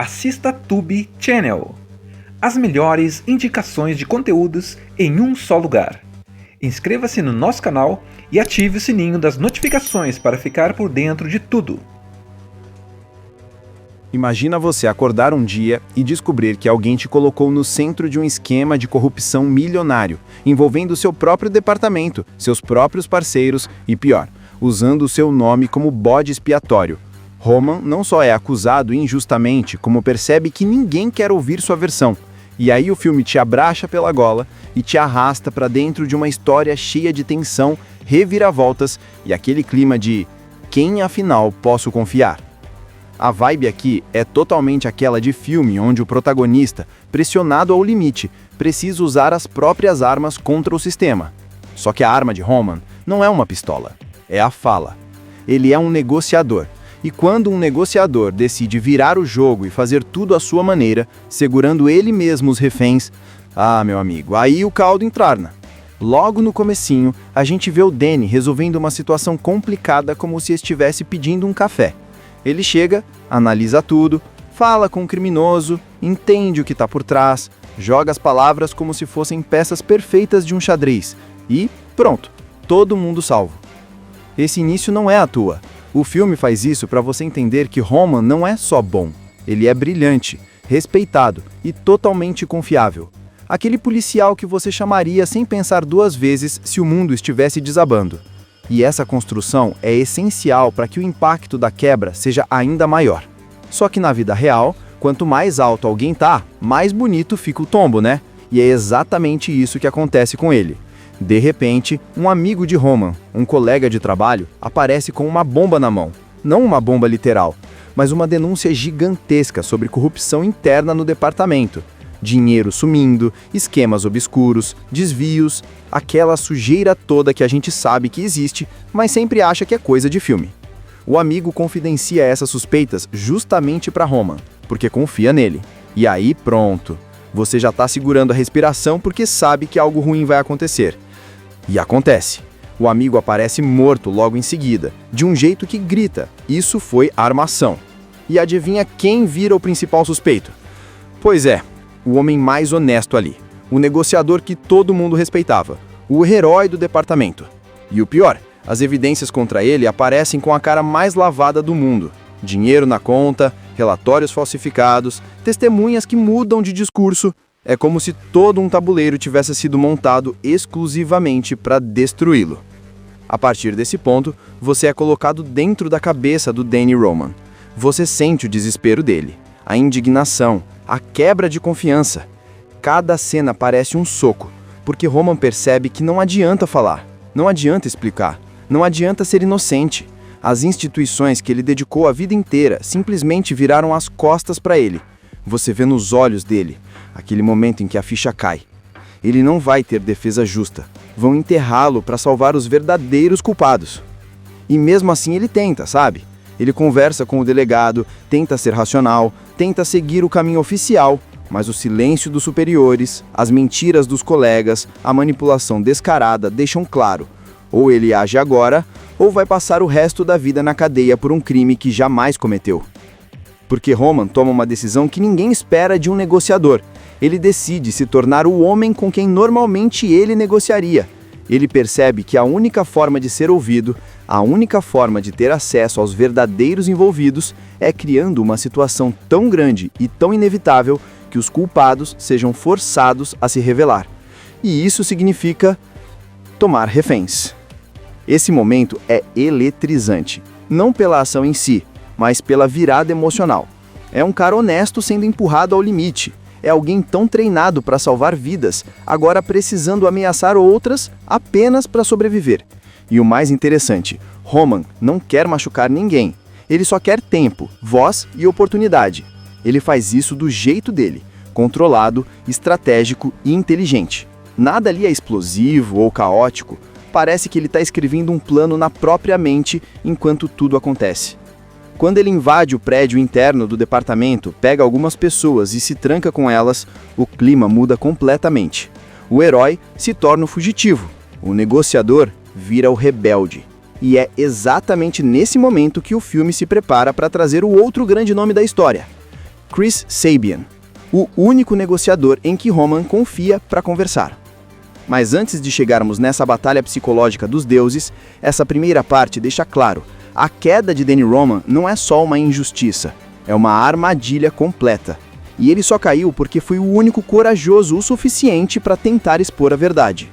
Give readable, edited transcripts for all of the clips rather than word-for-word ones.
assista Tube Channel. As melhores indicações de conteúdos em um só lugar. Inscreva-se no nosso canal e ative o sininho das notificações para ficar por dentro de tudo. Imagina você acordar um dia e descobrir que alguém te colocou no centro de um esquema de corrupção milionário, envolvendo seu próprio departamento, seus próprios parceiros e, pior, usando o seu nome como bode expiatório. Roman não só é acusado injustamente, como percebe que ninguém quer ouvir sua versão. E aí o filme te abraça pela gola e te arrasta para dentro de uma história cheia de tensão, reviravoltas e aquele clima de quem afinal posso confiar? A vibe aqui é totalmente aquela de filme onde o protagonista, pressionado ao limite, precisa usar as próprias armas contra o sistema. Só que a arma de Roman não é uma pistola, é a fala. Ele é um negociador. E quando um negociador decide virar o jogo e fazer tudo à sua maneira, segurando ele mesmo os reféns, meu amigo, aí o caldo entrarna. Logo no comecinho, a gente vê o Danny resolvendo uma situação complicada como se estivesse pedindo um café. Ele chega, analisa tudo, fala com o criminoso, entende o que está por trás, joga as palavras como se fossem peças perfeitas de um xadrez e, pronto, todo mundo salvo. Esse início não é à toa. O filme faz isso para você entender que Roman não é só bom, ele é brilhante, respeitado e totalmente confiável. Aquele policial que você chamaria sem pensar duas vezes se o mundo estivesse desabando. E essa construção é essencial para que o impacto da quebra seja ainda maior. Só que na vida real, quanto mais alto alguém tá, mais bonito fica o tombo, né? E é exatamente isso que acontece com ele. De repente, um amigo de Roman, um colega de trabalho, aparece com uma bomba na mão. Não uma bomba literal, mas uma denúncia gigantesca sobre corrupção interna no departamento. Dinheiro sumindo, esquemas obscuros, desvios, aquela sujeira toda que a gente sabe que existe, mas sempre acha que é coisa de filme. O amigo confidencia essas suspeitas justamente para Roman, porque confia nele. E aí pronto, você já tá segurando a respiração porque sabe que algo ruim vai acontecer. E acontece. O amigo aparece morto logo em seguida, de um jeito que grita, isso foi armação. E adivinha quem vira o principal suspeito? Pois é, o homem mais honesto ali, o negociador que todo mundo respeitava, o herói do departamento. E o pior, as evidências contra ele aparecem com a cara mais lavada do mundo. Dinheiro na conta, relatórios falsificados, testemunhas que mudam de discurso. É como se todo um tabuleiro tivesse sido montado exclusivamente para destruí-lo. A partir desse ponto, você é colocado dentro da cabeça do Danny Roman. Você sente o desespero dele, a indignação, a quebra de confiança. Cada cena parece um soco, porque Roman percebe que não adianta falar, não adianta explicar, não adianta ser inocente. As instituições que ele dedicou a vida inteira simplesmente viraram as costas para ele. Você vê nos olhos dele, aquele momento em que a ficha cai. Ele não vai ter defesa justa. Vão enterrá-lo para salvar os verdadeiros culpados. E mesmo assim ele tenta, sabe? Ele conversa com o delegado, tenta ser racional, tenta seguir o caminho oficial, mas o silêncio dos superiores, as mentiras dos colegas, a manipulação descarada deixam claro: ou ele age agora, ou vai passar o resto da vida na cadeia por um crime que jamais cometeu. Porque Roman toma uma decisão que ninguém espera de um negociador. Ele decide se tornar o homem com quem normalmente ele negociaria. Ele percebe que a única forma de ser ouvido, a única forma de ter acesso aos verdadeiros envolvidos é criando uma situação tão grande e tão inevitável que os culpados sejam forçados a se revelar. E isso significa tomar reféns. Esse momento é eletrizante, não pela ação em si, mas pela virada emocional. É um cara honesto sendo empurrado ao limite. É alguém tão treinado para salvar vidas, agora precisando ameaçar outras apenas para sobreviver. E o mais interessante, Roman não quer machucar ninguém. Ele só quer tempo, voz e oportunidade. Ele faz isso do jeito dele, controlado, estratégico e inteligente. Nada ali é explosivo ou caótico. Parece que ele está escrevendo um plano na própria mente enquanto tudo acontece. Quando ele invade o prédio interno do departamento, pega algumas pessoas e se tranca com elas, o clima muda completamente. O herói se torna o fugitivo, o negociador vira o rebelde. E é exatamente nesse momento que o filme se prepara para trazer o outro grande nome da história. Chris Sabian, o único negociador em que Roman confia para conversar. Mas antes de chegarmos nessa batalha psicológica dos deuses, essa primeira parte deixa claro, a queda de Danny Roman não é só uma injustiça, é uma armadilha completa. E ele só caiu porque foi o único corajoso o suficiente para tentar expor a verdade.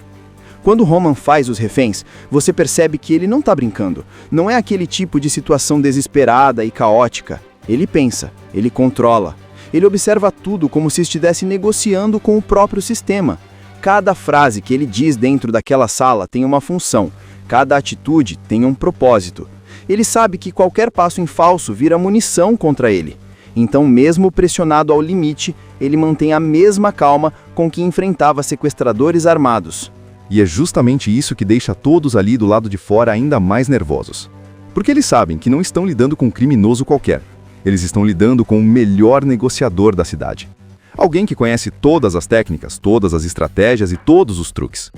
Quando Roman faz os reféns, você percebe que ele não está brincando. Não é aquele tipo de situação desesperada e caótica. Ele pensa, ele controla. Ele observa tudo como se estivesse negociando com o próprio sistema. Cada frase que ele diz dentro daquela sala tem uma função. Cada atitude tem um propósito. Ele sabe que qualquer passo em falso vira munição contra ele. Então, mesmo pressionado ao limite, ele mantém a mesma calma com que enfrentava sequestradores armados. E é justamente isso que deixa todos ali do lado de fora ainda mais nervosos. Porque eles sabem que não estão lidando com um criminoso qualquer. Eles estão lidando com o melhor negociador da cidade. Alguém que conhece todas as técnicas, todas as estratégias e todos os truques.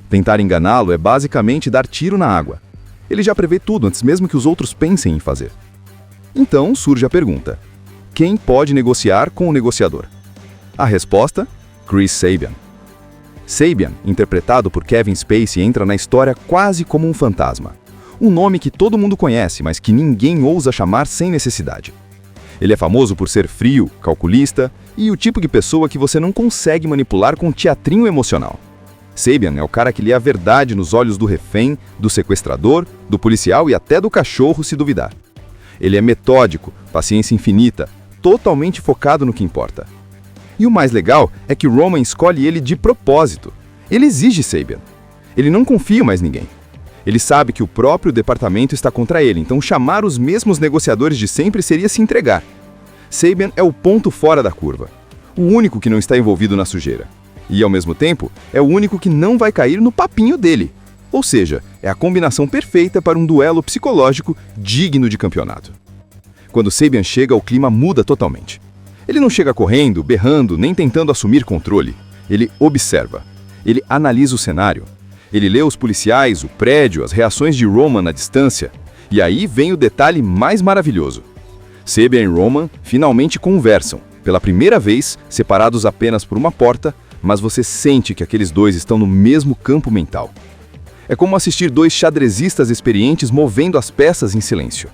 Tentar enganá-lo é basicamente dar tiro na água. Ele já prevê tudo antes mesmo que os outros pensem em fazer. Então surge a pergunta: quem pode negociar com o negociador? A resposta? Chris Sabian. Sabian, interpretado por Kevin Spacey, entra na história quase como um fantasma. Um nome que todo mundo conhece, mas que ninguém ousa chamar sem necessidade. Ele é famoso por ser frio, calculista e o tipo de pessoa que você não consegue manipular com teatrinho emocional. Sabian é o cara que lê a verdade nos olhos do refém, do sequestrador, do policial e até do cachorro, se duvidar. Ele é metódico, paciência infinita, totalmente focado no que importa. E o mais legal é que Roman escolhe ele de propósito. Ele exige Sabian. Ele não confia mais em ninguém. Ele sabe que o próprio departamento está contra ele, então chamar os mesmos negociadores de sempre seria se entregar. Sabian é o ponto fora da curva. O único que não está envolvido na sujeira. E, ao mesmo tempo, é o único que não vai cair no papinho dele. Ou seja, é a combinação perfeita para um duelo psicológico digno de campeonato. Quando Sabian chega, o clima muda totalmente. Ele não chega correndo, berrando, nem tentando assumir controle. Ele observa. Ele analisa o cenário. Ele lê os policiais, o prédio, as reações de Roman na distância. E aí vem o detalhe mais maravilhoso. Sabian e Roman finalmente conversam, pela primeira vez, separados apenas por uma porta, mas você sente que aqueles dois estão no mesmo campo mental. É como assistir dois xadrezistas experientes movendo as peças em silêncio.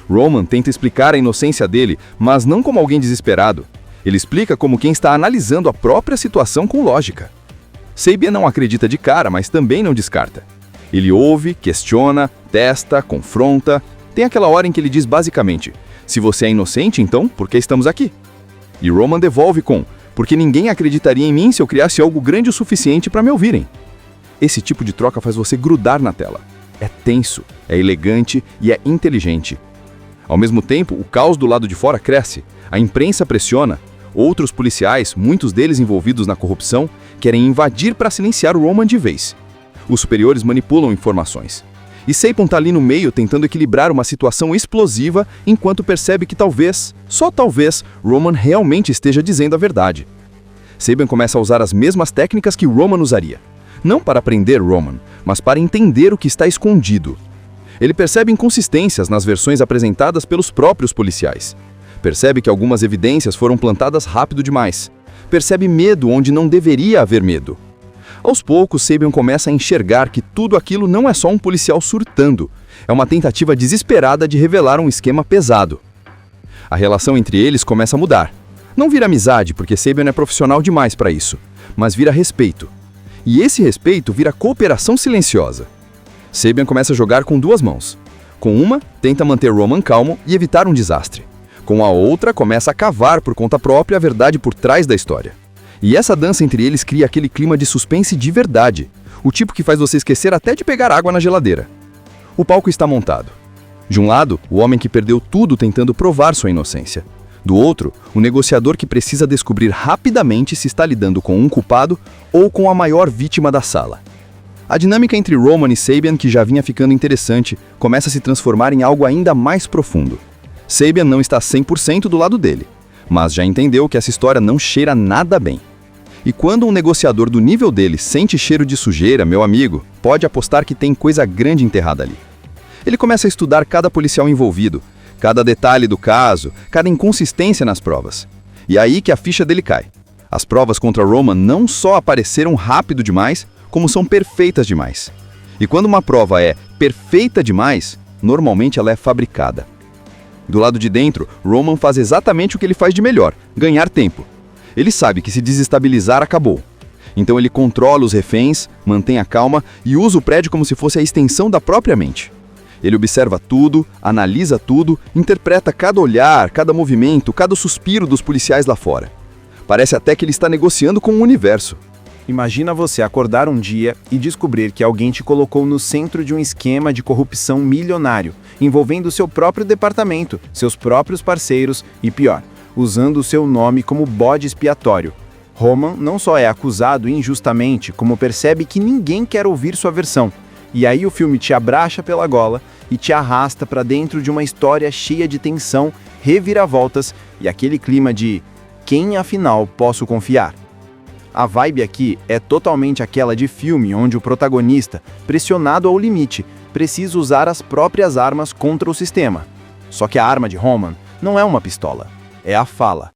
Roman tenta explicar a inocência dele, mas não como alguém desesperado. Ele explica como quem está analisando a própria situação com lógica. Sabian não acredita de cara, mas também não descarta. Ele ouve, questiona, testa, confronta. Tem aquela hora em que ele diz basicamente: se você é inocente, então por que estamos aqui? E Roman devolve com: porque ninguém acreditaria em mim se eu criasse algo grande o suficiente para me ouvirem. Esse tipo de troca faz você grudar na tela. É tenso, é elegante e é inteligente. Ao mesmo tempo, o caos do lado de fora cresce. A imprensa pressiona. Outros policiais, muitos deles envolvidos na corrupção, querem invadir para silenciar o Roman de vez. Os superiores manipulam informações. E Sabian está ali no meio tentando equilibrar uma situação explosiva enquanto percebe que talvez, só talvez, Roman realmente esteja dizendo a verdade. Sabian começa a usar as mesmas técnicas que Roman usaria. Não para prender Roman, mas para entender o que está escondido. Ele percebe inconsistências nas versões apresentadas pelos próprios policiais. Percebe que algumas evidências foram plantadas rápido demais. Percebe medo onde não deveria haver medo. Aos poucos, Sabian começa a enxergar que tudo aquilo não é só um policial surtando. É uma tentativa desesperada de revelar um esquema pesado. A relação entre eles começa a mudar. Não vira amizade, porque Sabian é profissional demais para isso, mas vira respeito. E esse respeito vira cooperação silenciosa. Sabian começa a jogar com duas mãos. Com uma, tenta manter Roman calmo e evitar um desastre. Com a outra, começa a cavar por conta própria a verdade por trás da história. E essa dança entre eles cria aquele clima de suspense de verdade, o tipo que faz você esquecer até de pegar água na geladeira. O palco está montado. De um lado, o homem que perdeu tudo tentando provar sua inocência. Do outro, o negociador que precisa descobrir rapidamente se está lidando com um culpado ou com a maior vítima da sala. A dinâmica entre Roman e Sabian, que já vinha ficando interessante, começa a se transformar em algo ainda mais profundo. Sabian não está 100% do lado dele, mas já entendeu que essa história não cheira nada bem. E quando um negociador do nível dele sente cheiro de sujeira, meu amigo, pode apostar que tem coisa grande enterrada ali. Ele começa a estudar cada policial envolvido, Cada detalhe do caso, cada inconsistência nas provas. E é aí que a ficha dele cai. As provas contra Roman não só apareceram rápido demais, como são perfeitas demais. E quando uma prova é perfeita demais, normalmente ela é fabricada. Do lado de dentro, Roman faz exatamente o que ele faz de melhor, ganhar tempo. Ele sabe que se desestabilizar, acabou. Então ele controla os reféns, mantém a calma e usa o prédio como se fosse a extensão da própria mente. Ele observa tudo, analisa tudo, interpreta cada olhar, cada movimento, cada suspiro dos policiais lá fora. Parece até que ele está negociando com o universo. Imagina você acordar um dia e descobrir que alguém te colocou no centro de um esquema de corrupção milionário, envolvendo seu próprio departamento, seus próprios parceiros e, pior, usando o seu nome como bode expiatório. Roman não só é acusado injustamente, como percebe que ninguém quer ouvir sua versão. E aí o filme te abraça pela gola e te arrasta para dentro de uma história cheia de tensão, reviravoltas e aquele clima de quem afinal posso confiar? A vibe aqui é totalmente aquela de filme onde o protagonista, pressionado ao limite, precisa usar as próprias armas contra o sistema. Só que a arma de Roman não é uma pistola, é a fala.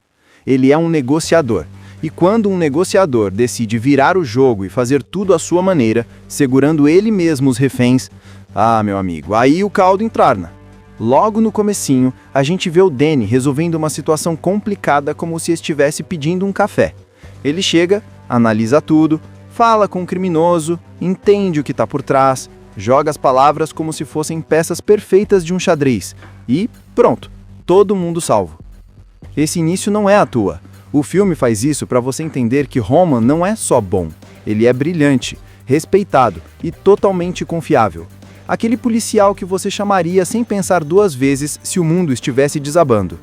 Ele é um negociador. E quando um negociador decide virar o jogo e fazer tudo à sua maneira, segurando ele mesmo os reféns, meu amigo, aí o caldo entrarna. Logo no comecinho, a gente vê o Danny resolvendo uma situação complicada como se estivesse pedindo um café. Ele chega, analisa tudo, fala com o criminoso, entende o que está por trás, joga as palavras como se fossem peças perfeitas de um xadrez e pronto, todo mundo salvo. Esse início não é à toa. O filme faz isso para você entender que Roman não é só bom, ele é brilhante, respeitado e totalmente confiável. Aquele policial que você chamaria sem pensar duas vezes se o mundo estivesse desabando.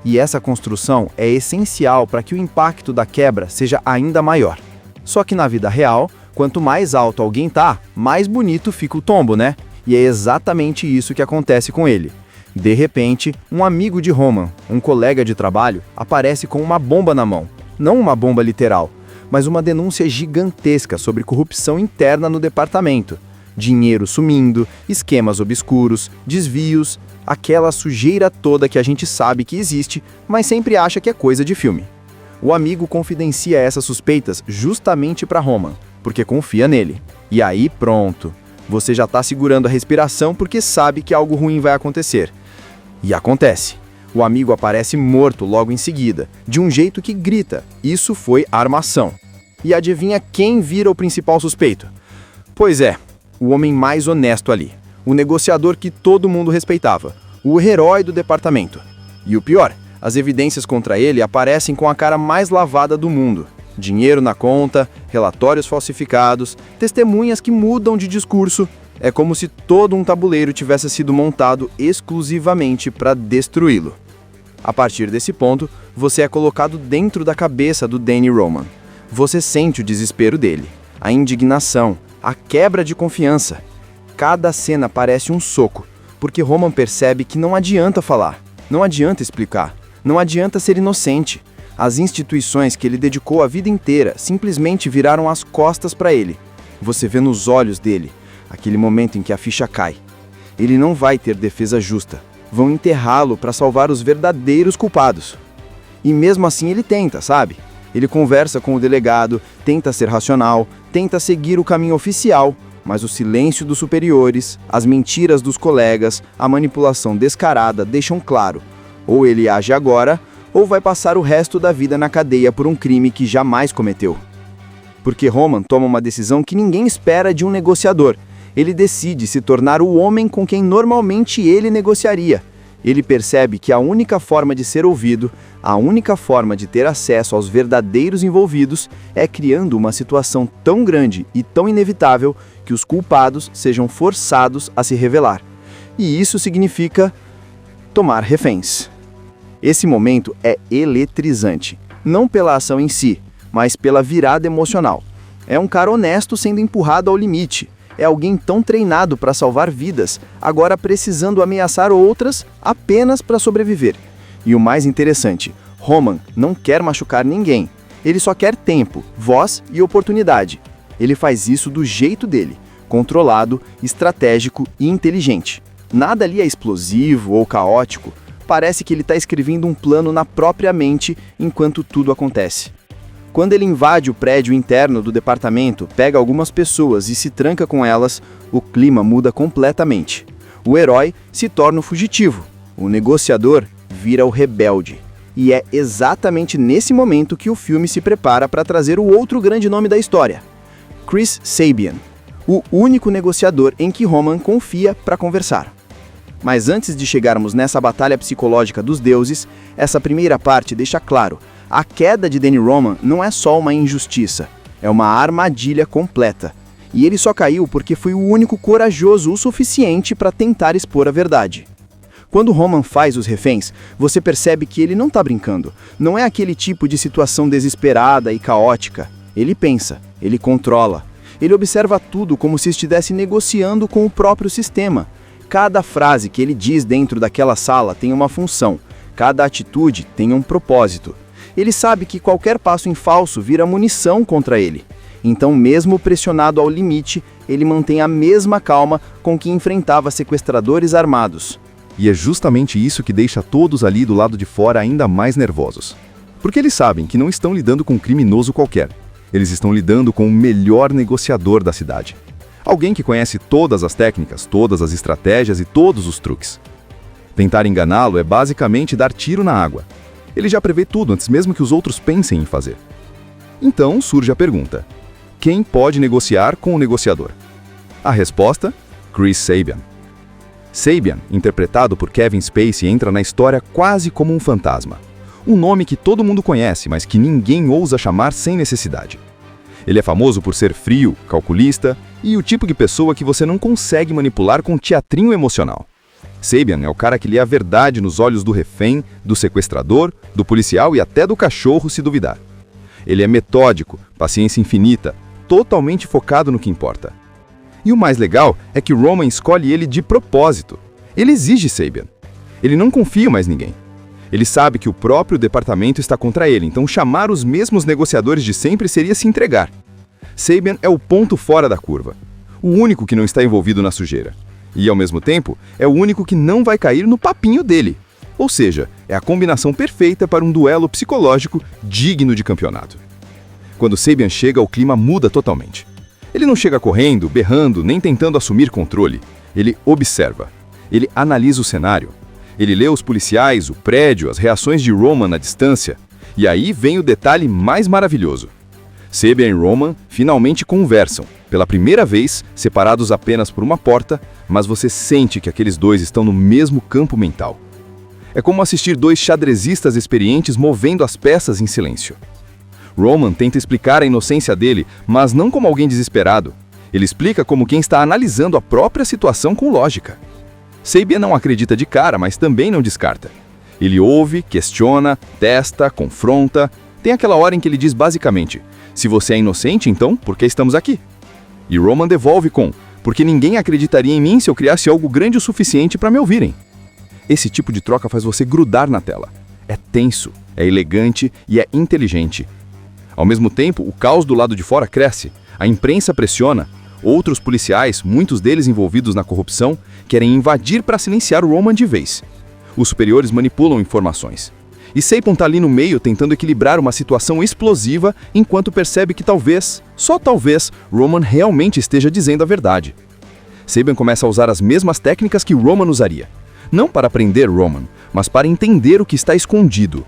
E essa construção é essencial para que o impacto da quebra seja ainda maior. Só que na vida real, quanto mais alto alguém tá, mais bonito fica o tombo, né? E é exatamente isso que acontece com ele. De repente, um amigo de Roman, um colega de trabalho, aparece com uma bomba na mão. Não uma bomba literal, mas uma denúncia gigantesca sobre corrupção interna no departamento. Dinheiro sumindo, esquemas obscuros, desvios, aquela sujeira toda que a gente sabe que existe, mas sempre acha que é coisa de filme. O amigo confidencia essas suspeitas justamente para Roman, porque confia nele. E aí pronto, você já está segurando a respiração porque sabe que algo ruim vai acontecer. E acontece. O amigo aparece morto logo em seguida, de um jeito que grita, isso foi armação. E adivinha quem vira o principal suspeito? Pois é, o homem mais honesto ali, o negociador que todo mundo respeitava, o herói do departamento. E o pior, as evidências contra ele aparecem com a cara mais lavada do mundo. Dinheiro na conta, relatórios falsificados, testemunhas que mudam de discurso. É como se todo um tabuleiro tivesse sido montado exclusivamente para destruí-lo. A partir desse ponto, você é colocado dentro da cabeça do Danny Roman. Você sente o desespero dele, a indignação, a quebra de confiança. Cada cena parece um soco, porque Roman percebe que não adianta falar, não adianta explicar, não adianta ser inocente. As instituições que ele dedicou a vida inteira simplesmente viraram as costas para ele. Você vê nos olhos dele aquele momento em que a ficha cai. Ele não vai ter defesa justa. Vão enterrá-lo para salvar os verdadeiros culpados. E mesmo assim ele tenta, sabe? Ele conversa com o delegado, tenta ser racional, tenta seguir o caminho oficial, mas o silêncio dos superiores, as mentiras dos colegas, a manipulação descarada deixam claro: ou ele age agora, ou vai passar o resto da vida na cadeia por um crime que jamais cometeu. Porque Roman toma uma decisão que ninguém espera de um negociador. Ele decide se tornar o homem com quem normalmente ele negociaria. Ele percebe que a única forma de ser ouvido, a única forma de ter acesso aos verdadeiros envolvidos, é criando uma situação tão grande e tão inevitável que os culpados sejam forçados a se revelar. E isso significa tomar reféns. Esse momento é eletrizante, não pela ação em si, mas pela virada emocional. É um cara honesto sendo empurrado ao limite. É alguém tão treinado para salvar vidas, agora precisando ameaçar outras apenas para sobreviver. E o mais interessante, Roman não quer machucar ninguém. Ele só quer tempo, voz e oportunidade. Ele faz isso do jeito dele, controlado, estratégico e inteligente. Nada ali é explosivo ou caótico. parece que ele está escrevendo um plano na própria mente enquanto tudo acontece. Quando ele invade o prédio interno do departamento, pega algumas pessoas e se tranca com elas, o clima muda completamente. O herói se torna o fugitivo, o negociador vira o rebelde. E é exatamente nesse momento que o filme se prepara para trazer o outro grande nome da história, Chris Sabian, o único negociador em que Roman confia para conversar. Mas antes de chegarmos nessa batalha psicológica dos deuses, essa primeira parte deixa claro: a queda de Danny Roman não é só uma injustiça, é uma armadilha completa. E ele só caiu porque foi o único corajoso o suficiente para tentar expor a verdade. Quando Roman faz os reféns, você percebe que ele não está brincando. Não é aquele tipo de situação desesperada e caótica. Ele pensa, ele controla. Ele observa tudo como se estivesse negociando com o próprio sistema. Cada frase que ele diz dentro daquela sala tem uma função. Cada atitude tem um propósito. Ele sabe que qualquer passo em falso vira munição contra ele. Então, mesmo pressionado ao limite, ele mantém a mesma calma com que enfrentava sequestradores armados. E é justamente isso que deixa todos ali do lado de fora ainda mais nervosos. Porque eles sabem que não estão lidando com um criminoso qualquer. Eles estão lidando com o melhor negociador da cidade. Alguém que conhece todas as técnicas, todas as estratégias e todos os truques. Tentar enganá-lo é basicamente dar tiro na água. Ele já prevê tudo antes mesmo que os outros pensem em fazer. Então surge a pergunta: quem pode negociar com o negociador? A resposta: Chris Sabian. Sabian, interpretado por Kevin Spacey, entra na história quase como um fantasma. Um nome que todo mundo conhece, mas que ninguém ousa chamar sem necessidade. Ele é famoso por ser frio, calculista e o tipo de pessoa que você não consegue manipular com teatrinho emocional. Sabian é o cara que lê a verdade nos olhos do refém, do sequestrador, do policial e até do cachorro, se duvidar. Ele é metódico, paciência infinita, totalmente focado no que importa. E o mais legal é que Roman escolhe ele de propósito. Ele exige Sabian. Ele não confia em mais ninguém. Ele sabe que o próprio departamento está contra ele, então chamar os mesmos negociadores de sempre seria se entregar. Sabian é o ponto fora da curva. O único que não está envolvido na sujeira. E, ao mesmo tempo, é o único que não vai cair no papinho dele. Ou seja, é a combinação perfeita para um duelo psicológico digno de campeonato. Quando Sabian chega, o clima muda totalmente. Ele não chega correndo, berrando, nem tentando assumir controle. Ele observa. Ele analisa o cenário. Ele lê os policiais, o prédio, as reações de Roman à distância. E aí vem o detalhe mais maravilhoso. Sabian e Roman finalmente conversam, pela primeira vez, separados apenas por uma porta, mas você sente que aqueles dois estão no mesmo campo mental. É como assistir dois xadrezistas experientes movendo as peças em silêncio. Roman tenta explicar a inocência dele, mas não como alguém desesperado. Ele explica como quem está analisando a própria situação com lógica. Sabian não acredita de cara, mas também não descarta. Ele ouve, questiona, testa, confronta. Tem aquela hora em que ele diz basicamente: se você é inocente, então, por que estamos aqui? E Roman devolve com: porque ninguém acreditaria em mim se eu criasse algo grande o suficiente para me ouvirem. Esse tipo de troca faz você grudar na tela. É tenso, é elegante e é inteligente. Ao mesmo tempo, o caos do lado de fora cresce. A imprensa pressiona. Outros policiais, muitos deles envolvidos na corrupção, querem invadir para silenciar o Roman de vez. Os superiores manipulam informações. E Sabian está ali no meio tentando equilibrar uma situação explosiva enquanto percebe que talvez, só talvez, Roman realmente esteja dizendo a verdade. Sabian começa a usar as mesmas técnicas que Roman usaria. Não para prender Roman, mas para entender o que está escondido.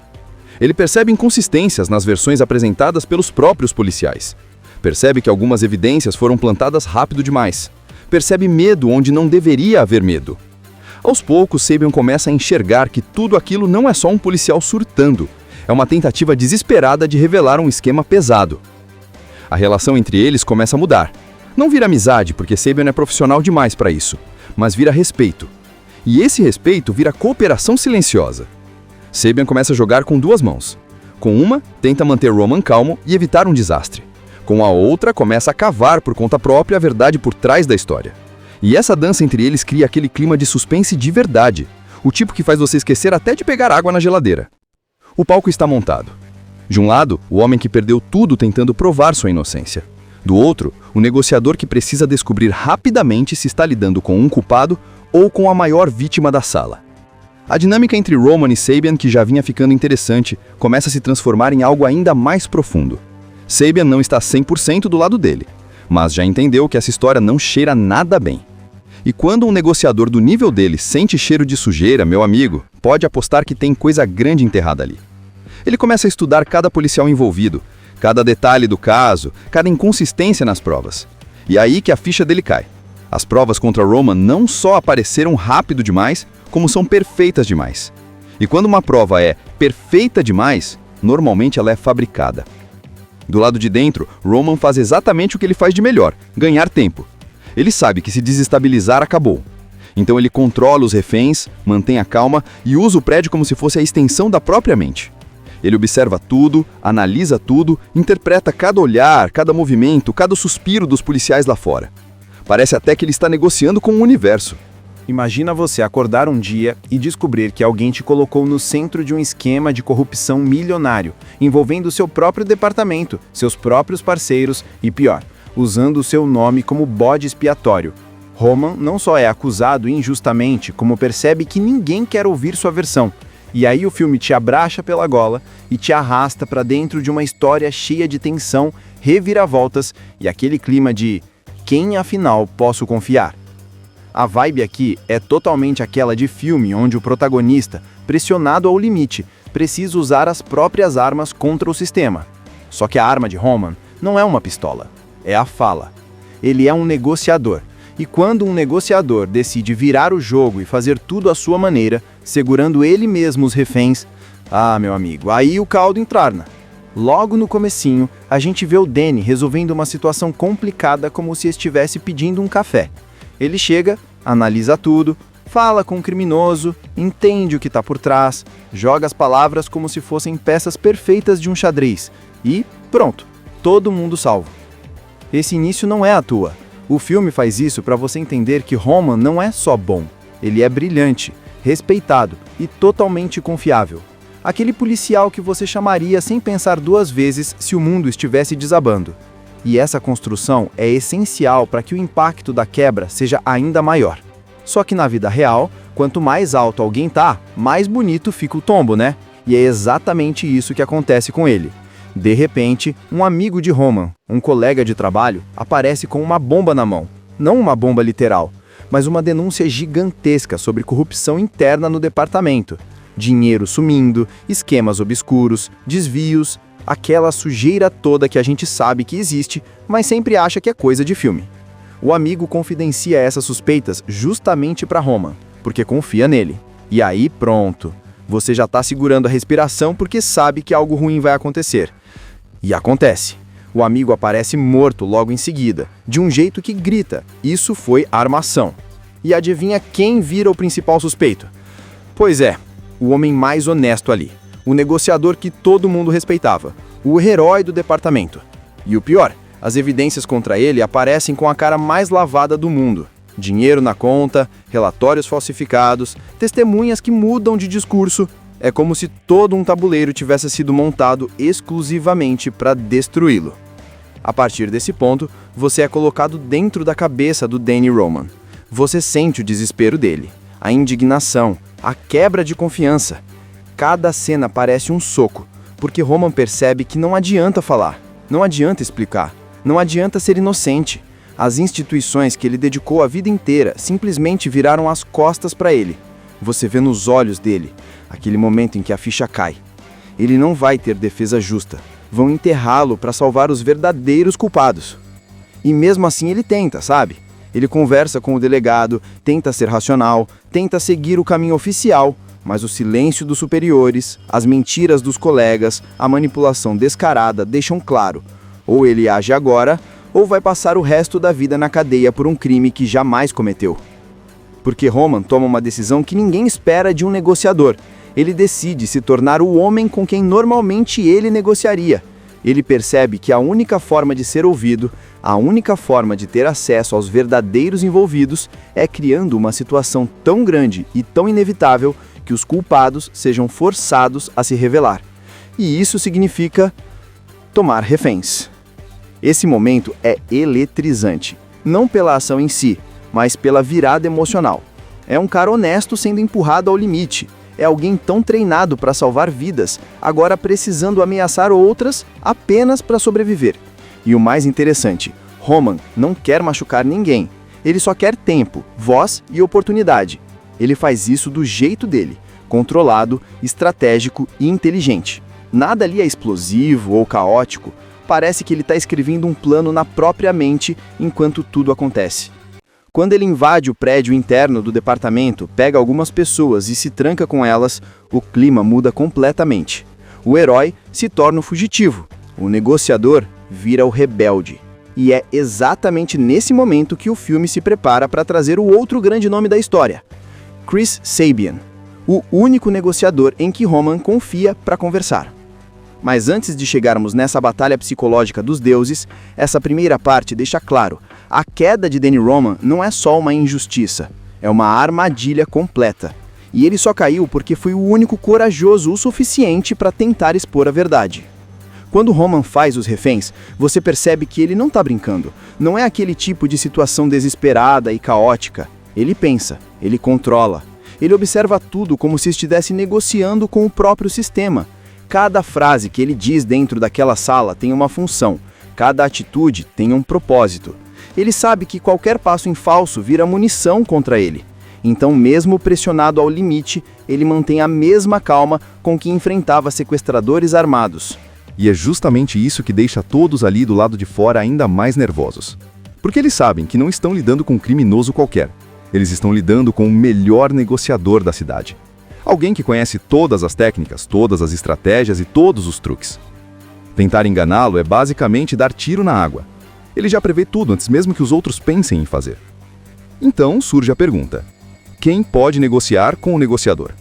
Ele percebe inconsistências nas versões apresentadas pelos próprios policiais. Percebe que algumas evidências foram plantadas rápido demais. Percebe medo onde não deveria haver medo. Aos poucos, Sabian começa a enxergar que tudo aquilo não é só um policial surtando. É uma tentativa desesperada de revelar um esquema pesado. A relação entre eles começa a mudar. Não vira amizade, porque Sabian é profissional demais para isso, mas vira respeito. E esse respeito vira cooperação silenciosa. Sabian começa a jogar com duas mãos. Com uma, tenta manter Roman calmo e evitar um desastre. Com a outra, começa a cavar por conta própria a verdade por trás da história. E essa dança entre eles cria aquele clima de suspense de verdade, o tipo que faz você esquecer até de pegar água na geladeira. O palco está montado. De um lado, o homem que perdeu tudo tentando provar sua inocência. Do outro, o negociador que precisa descobrir rapidamente se está lidando com um culpado ou com a maior vítima da sala. A dinâmica entre Roman e Sabian, que já vinha ficando interessante, começa a se transformar em algo ainda mais profundo. Sabian não está 100% do lado dele, mas já entendeu que essa história não cheira nada bem. E quando um negociador do nível dele sente cheiro de sujeira, meu amigo, pode apostar que tem coisa grande enterrada ali. Ele começa a estudar cada policial envolvido, cada detalhe do caso, cada inconsistência nas provas. E é aí que a ficha dele cai. As provas contra Roman não só apareceram rápido demais, como são perfeitas demais. E quando uma prova é perfeita demais, normalmente ela é fabricada. Do lado de dentro, Roman faz exatamente o que ele faz de melhor, ganhar tempo. Ele sabe que se desestabilizar, acabou. Então ele controla os reféns, mantém a calma e usa o prédio como se fosse a extensão da própria mente. Ele observa tudo, analisa tudo, interpreta cada olhar, cada movimento, cada suspiro dos policiais lá fora. Parece até que ele está negociando com o universo. Imagina você acordar um dia e descobrir que alguém te colocou no centro de um esquema de corrupção milionário, envolvendo seu próprio departamento, seus próprios parceiros e, pior, usando o seu nome como bode expiatório. Roman não só é acusado injustamente, como percebe que ninguém quer ouvir sua versão. E aí o filme te abraça pela gola e te arrasta para dentro de uma história cheia de tensão, reviravoltas e aquele clima de quem afinal posso confiar. A vibe aqui é totalmente aquela de filme onde o protagonista, pressionado ao limite, precisa usar as próprias armas contra o sistema. Só que a arma de Roman não é uma pistola, é a fala. Ele é um negociador. E quando um negociador decide virar o jogo e fazer tudo à sua maneira, segurando ele mesmo os reféns, meu amigo, aí o caldo entrarna. Logo no comecinho, a gente vê o Danny resolvendo uma situação complicada como se estivesse pedindo um café. Ele chega, analisa tudo, fala com o criminoso, entende o que está por trás, joga as palavras como se fossem peças perfeitas de um xadrez e pronto, todo mundo salvo. Esse início não é à toa. O filme faz isso para você entender que Roman não é só bom, ele é brilhante, respeitado e totalmente confiável. Aquele policial que você chamaria sem pensar duas vezes se o mundo estivesse desabando. E essa construção é essencial para que o impacto da quebra seja ainda maior. Só que na vida real, quanto mais alto alguém tá, mais bonito fica o tombo, né? E é exatamente isso que acontece com ele. De repente, um amigo de Roman, um colega de trabalho, aparece com uma bomba na mão. Não uma bomba literal, mas uma denúncia gigantesca sobre corrupção interna no departamento. Dinheiro sumindo, esquemas obscuros, desvios, aquela sujeira toda que a gente sabe que existe, mas sempre acha que é coisa de filme. O amigo confidencia essas suspeitas justamente para Roman, porque confia nele. E aí pronto, você já está segurando a respiração porque sabe que algo ruim vai acontecer. E acontece. O amigo aparece morto logo em seguida, de um jeito que grita, isso foi armação. E adivinha quem vira o principal suspeito? Pois é, o homem mais honesto ali. O negociador que todo mundo respeitava, o herói do departamento. E o pior, as evidências contra ele aparecem com a cara mais lavada do mundo. Dinheiro na conta, relatórios falsificados, testemunhas que mudam de discurso. É como se todo um tabuleiro tivesse sido montado exclusivamente para destruí-lo. A partir desse ponto, você é colocado dentro da cabeça do Danny Roman. Você sente o desespero dele, a indignação, a quebra de confiança. Cada cena parece um soco, porque Roman percebe que não adianta falar, não adianta explicar, não adianta ser inocente. As instituições que ele dedicou a vida inteira simplesmente viraram as costas para ele. Você vê nos olhos dele, aquele momento em que a ficha cai. Ele não vai ter defesa justa. Vão enterrá-lo para salvar os verdadeiros culpados. E mesmo assim ele tenta, sabe? Ele conversa com o delegado, tenta ser racional, tenta seguir o caminho oficial, mas o silêncio dos superiores, as mentiras dos colegas, a manipulação descarada deixam claro: ou ele age agora, ou vai passar o resto da vida na cadeia por um crime que jamais cometeu. Porque Roman toma uma decisão que ninguém espera de um negociador. Ele decide se tornar o homem com quem normalmente ele negociaria. Ele percebe que a única forma de ser ouvido, a única forma de ter acesso aos verdadeiros envolvidos é criando uma situação tão grande e tão inevitável que os culpados sejam forçados a se revelar. E isso significa tomar reféns. Esse momento é eletrizante, não pela ação em si, mas pela virada emocional. É um cara honesto sendo empurrado ao limite. é alguém tão treinado para salvar vidas, agora precisando ameaçar outras apenas para sobreviver. E o mais interessante, Roman não quer machucar ninguém. Ele só quer tempo, voz e oportunidade. Ele faz isso do jeito dele, controlado, estratégico e inteligente. Nada ali é explosivo ou caótico. Parece que ele está escrevendo um plano na própria mente enquanto tudo acontece. Quando ele invade o prédio interno do departamento, pega algumas pessoas e se tranca com elas, o clima muda completamente. O herói se torna o fugitivo. O negociador vira o rebelde. E é exatamente nesse momento que o filme se prepara para trazer o outro grande nome da história, Chris Sabian, o único negociador em que Roman confia para conversar. Mas antes de chegarmos nessa batalha psicológica dos deuses, essa primeira parte deixa claro, a queda de Danny Roman não é só uma injustiça, é uma armadilha completa. E ele só caiu porque foi o único corajoso o suficiente para tentar expor a verdade. Quando Roman faz os reféns, você percebe que ele não está brincando. Não é aquele tipo de situação desesperada e caótica. Ele pensa, ele controla. Ele observa tudo como se estivesse negociando com o próprio sistema. Cada frase que ele diz dentro daquela sala tem uma função. Cada atitude tem um propósito. Ele sabe que qualquer passo em falso vira munição contra ele. Então, mesmo pressionado ao limite, ele mantém a mesma calma com que enfrentava sequestradores armados. E é justamente isso que deixa todos ali do lado de fora ainda mais nervosos. Porque eles sabem que não estão lidando com um criminoso qualquer. Eles estão lidando com o melhor negociador da cidade. Alguém que conhece todas as técnicas, todas as estratégias e todos os truques. Tentar enganá-lo é basicamente dar tiro na água. Ele já prevê tudo antes mesmo que os outros pensem em fazer. Então surge a pergunta: quem pode negociar com o negociador?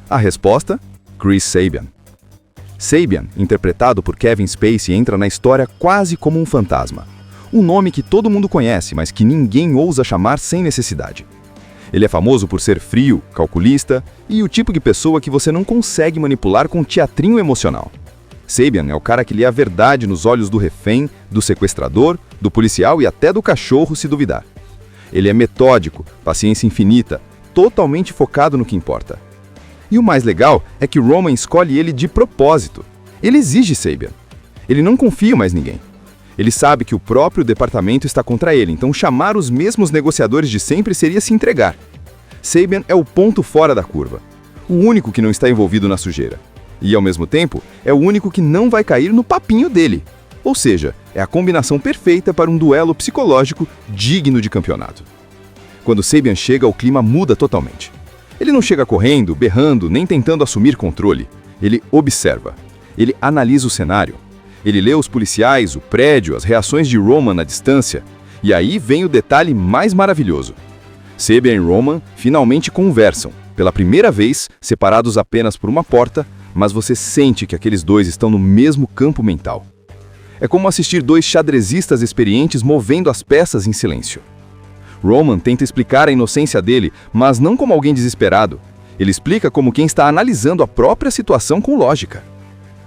A resposta? Chris Sabian. Sabian, interpretado por Kevin Spacey, entra na história quase como um fantasma. Um nome que todo mundo conhece, mas que ninguém ousa chamar sem necessidade. Ele é famoso por ser frio, calculista e o tipo de pessoa que você não consegue manipular com teatrinho emocional. Sabian é o cara que lê a verdade nos olhos do refém, do sequestrador, do policial e até do cachorro, se duvidar. Ele é metódico, paciência infinita, totalmente focado no que importa. E o mais legal é que Roman escolhe ele de propósito. Ele exige Sabian. Ele não confia em mais ninguém. Ele sabe que o próprio departamento está contra ele, então chamar os mesmos negociadores de sempre seria se entregar. Sabian é o ponto fora da curva. O único que não está envolvido na sujeira. E, ao mesmo tempo, é o único que não vai cair no papinho dele. Ou seja, é a combinação perfeita para um duelo psicológico digno de campeonato. Quando Sabian chega, o clima muda totalmente. Ele não chega correndo, berrando, nem tentando assumir controle. Ele observa. Ele analisa o cenário. Ele lê os policiais, o prédio, as reações de Roman na distância. E aí vem o detalhe mais maravilhoso. Sabian e Roman finalmente conversam, pela primeira vez, separados apenas por uma porta, mas você sente que aqueles dois estão no mesmo campo mental. É como assistir dois xadrezistas experientes movendo as peças em silêncio. Roman tenta explicar a inocência dele, mas não como alguém desesperado. Ele explica como quem está analisando a própria situação com lógica.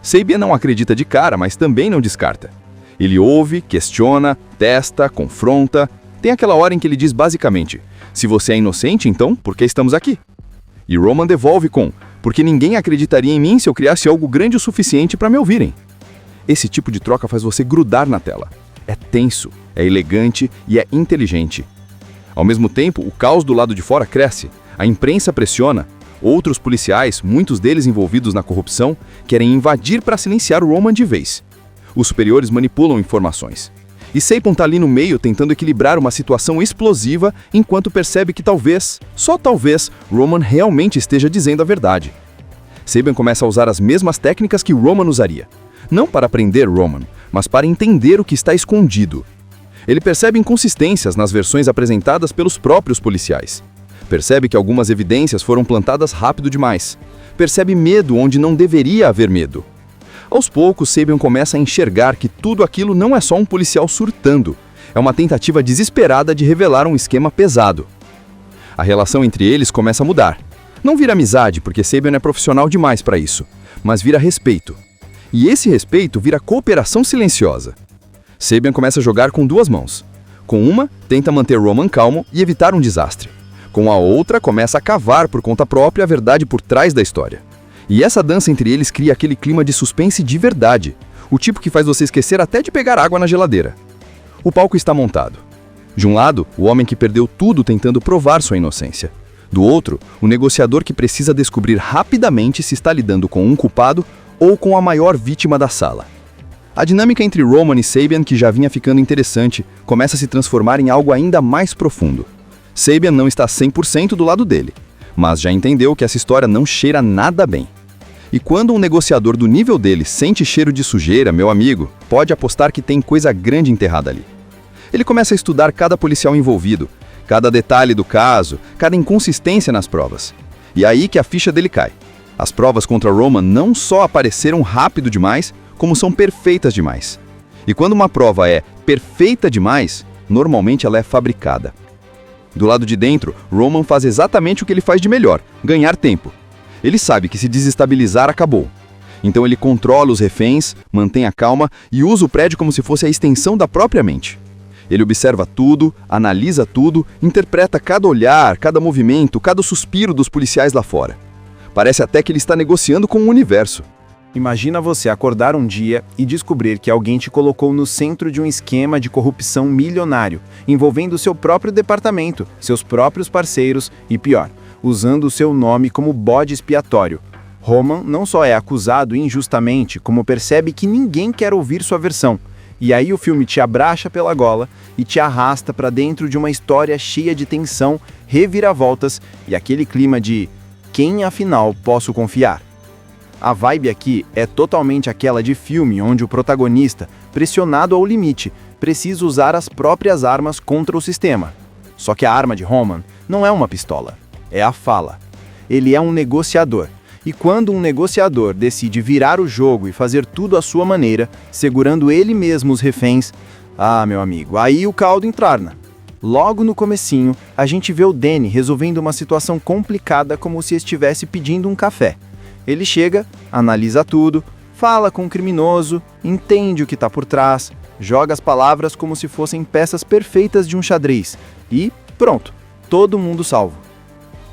Sabian não acredita de cara, mas também não descarta. Ele ouve, questiona, testa, confronta. Tem aquela hora em que ele diz basicamente: se você é inocente, então por que estamos aqui? E Roman devolve com: porque ninguém acreditaria em mim se eu criasse algo grande o suficiente para me ouvirem. Esse tipo de troca faz você grudar na tela. É tenso, é elegante e é inteligente. Ao mesmo tempo, o caos do lado de fora cresce. A imprensa pressiona. Outros policiais, muitos deles envolvidos na corrupção, querem invadir para silenciar o Roman de vez. Os superiores manipulam informações. E Sabian está ali no meio tentando equilibrar uma situação explosiva enquanto percebe que talvez, só talvez, Roman realmente esteja dizendo a verdade. Sabian começa a usar as mesmas técnicas que Roman usaria. Não para prender Roman, mas para entender o que está escondido. Ele percebe inconsistências nas versões apresentadas pelos próprios policiais. Percebe que algumas evidências foram plantadas rápido demais. Percebe medo onde não deveria haver medo. Aos poucos, Sabian começa a enxergar que tudo aquilo não é só um policial surtando. É uma tentativa desesperada de revelar um esquema pesado. A relação entre eles começa a mudar. Não vira amizade, porque Sabian é profissional demais para isso, mas vira respeito. E esse respeito vira cooperação silenciosa. Sabian começa a jogar com duas mãos. Com uma, tenta manter Roman calmo e evitar um desastre. Com a outra, começa a cavar por conta própria a verdade por trás da história. E essa dança entre eles cria aquele clima de suspense de verdade, o tipo que faz você esquecer até de pegar água na geladeira. O palco está montado. De um lado, o homem que perdeu tudo tentando provar sua inocência. Do outro, o negociador que precisa descobrir rapidamente se está lidando com um culpado ou com a maior vítima da sala. A dinâmica entre Roman e Sabian, que já vinha ficando interessante, começa a se transformar em algo ainda mais profundo. Sabian não está 100% do lado dele, mas já entendeu que essa história não cheira nada bem. E quando um negociador do nível dele sente cheiro de sujeira, meu amigo, pode apostar que tem coisa grande enterrada ali. Ele começa a estudar cada policial envolvido, cada detalhe do caso, cada inconsistência nas provas. E aí que a ficha dele cai. As provas contra Roman não só apareceram rápido demais, como são perfeitas demais. E quando uma prova é perfeita demais, normalmente ela é fabricada. Do lado de dentro, Roman faz exatamente o que ele faz de melhor, ganhar tempo. Ele sabe que se desestabilizar, acabou. Então ele controla os reféns, mantém a calma e usa o prédio como se fosse a extensão da própria mente. Ele observa tudo, analisa tudo, interpreta cada olhar, cada movimento, cada suspiro dos policiais lá fora. Parece até que ele está negociando com o universo. Imagina você acordar um dia e descobrir que alguém te colocou no centro de um esquema de corrupção milionário, envolvendo seu próprio departamento, seus próprios parceiros e, pior, usando o seu nome como bode expiatório. Roman não só é acusado injustamente, como percebe que ninguém quer ouvir sua versão. E aí o filme te abraça pela gola e te arrasta para dentro de uma história cheia de tensão, reviravoltas e aquele clima de quem afinal posso confiar? A vibe aqui é totalmente aquela de filme onde o protagonista, pressionado ao limite, precisa usar as próprias armas contra o sistema. Só que a arma de Roman não é uma pistola, é a fala. Ele é um negociador. E quando um negociador decide virar o jogo e fazer tudo à sua maneira, segurando ele mesmo os reféns, meu amigo, aí o caldo entrarna. Logo no comecinho, a gente vê o Danny resolvendo uma situação complicada como se estivesse pedindo um café. Ele chega, analisa tudo, fala com o criminoso, entende o que está por trás, joga as palavras como se fossem peças perfeitas de um xadrez e, pronto, todo mundo salvo.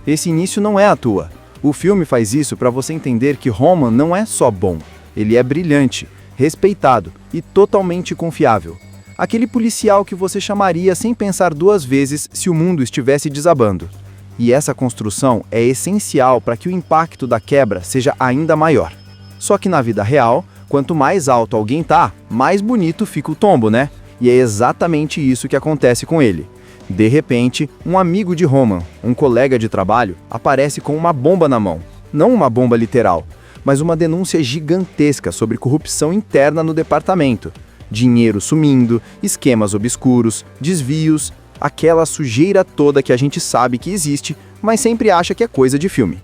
Esse início não é à toa. O filme faz isso para você entender que Roman não é só bom, ele é brilhante, respeitado e totalmente confiável. Aquele policial que você chamaria sem pensar duas vezes se o mundo estivesse desabando. E essa construção é essencial para que o impacto da quebra seja ainda maior. Só que na vida real, quanto mais alto alguém tá, mais bonito fica o tombo, né? E é exatamente isso que acontece com ele. De repente, um amigo de Roman, um colega de trabalho, aparece com uma bomba na mão. Não uma bomba literal, mas uma denúncia gigantesca sobre corrupção interna no departamento. Dinheiro sumindo, esquemas obscuros, desvios, aquela sujeira toda que a gente sabe que existe, mas sempre acha que é coisa de filme.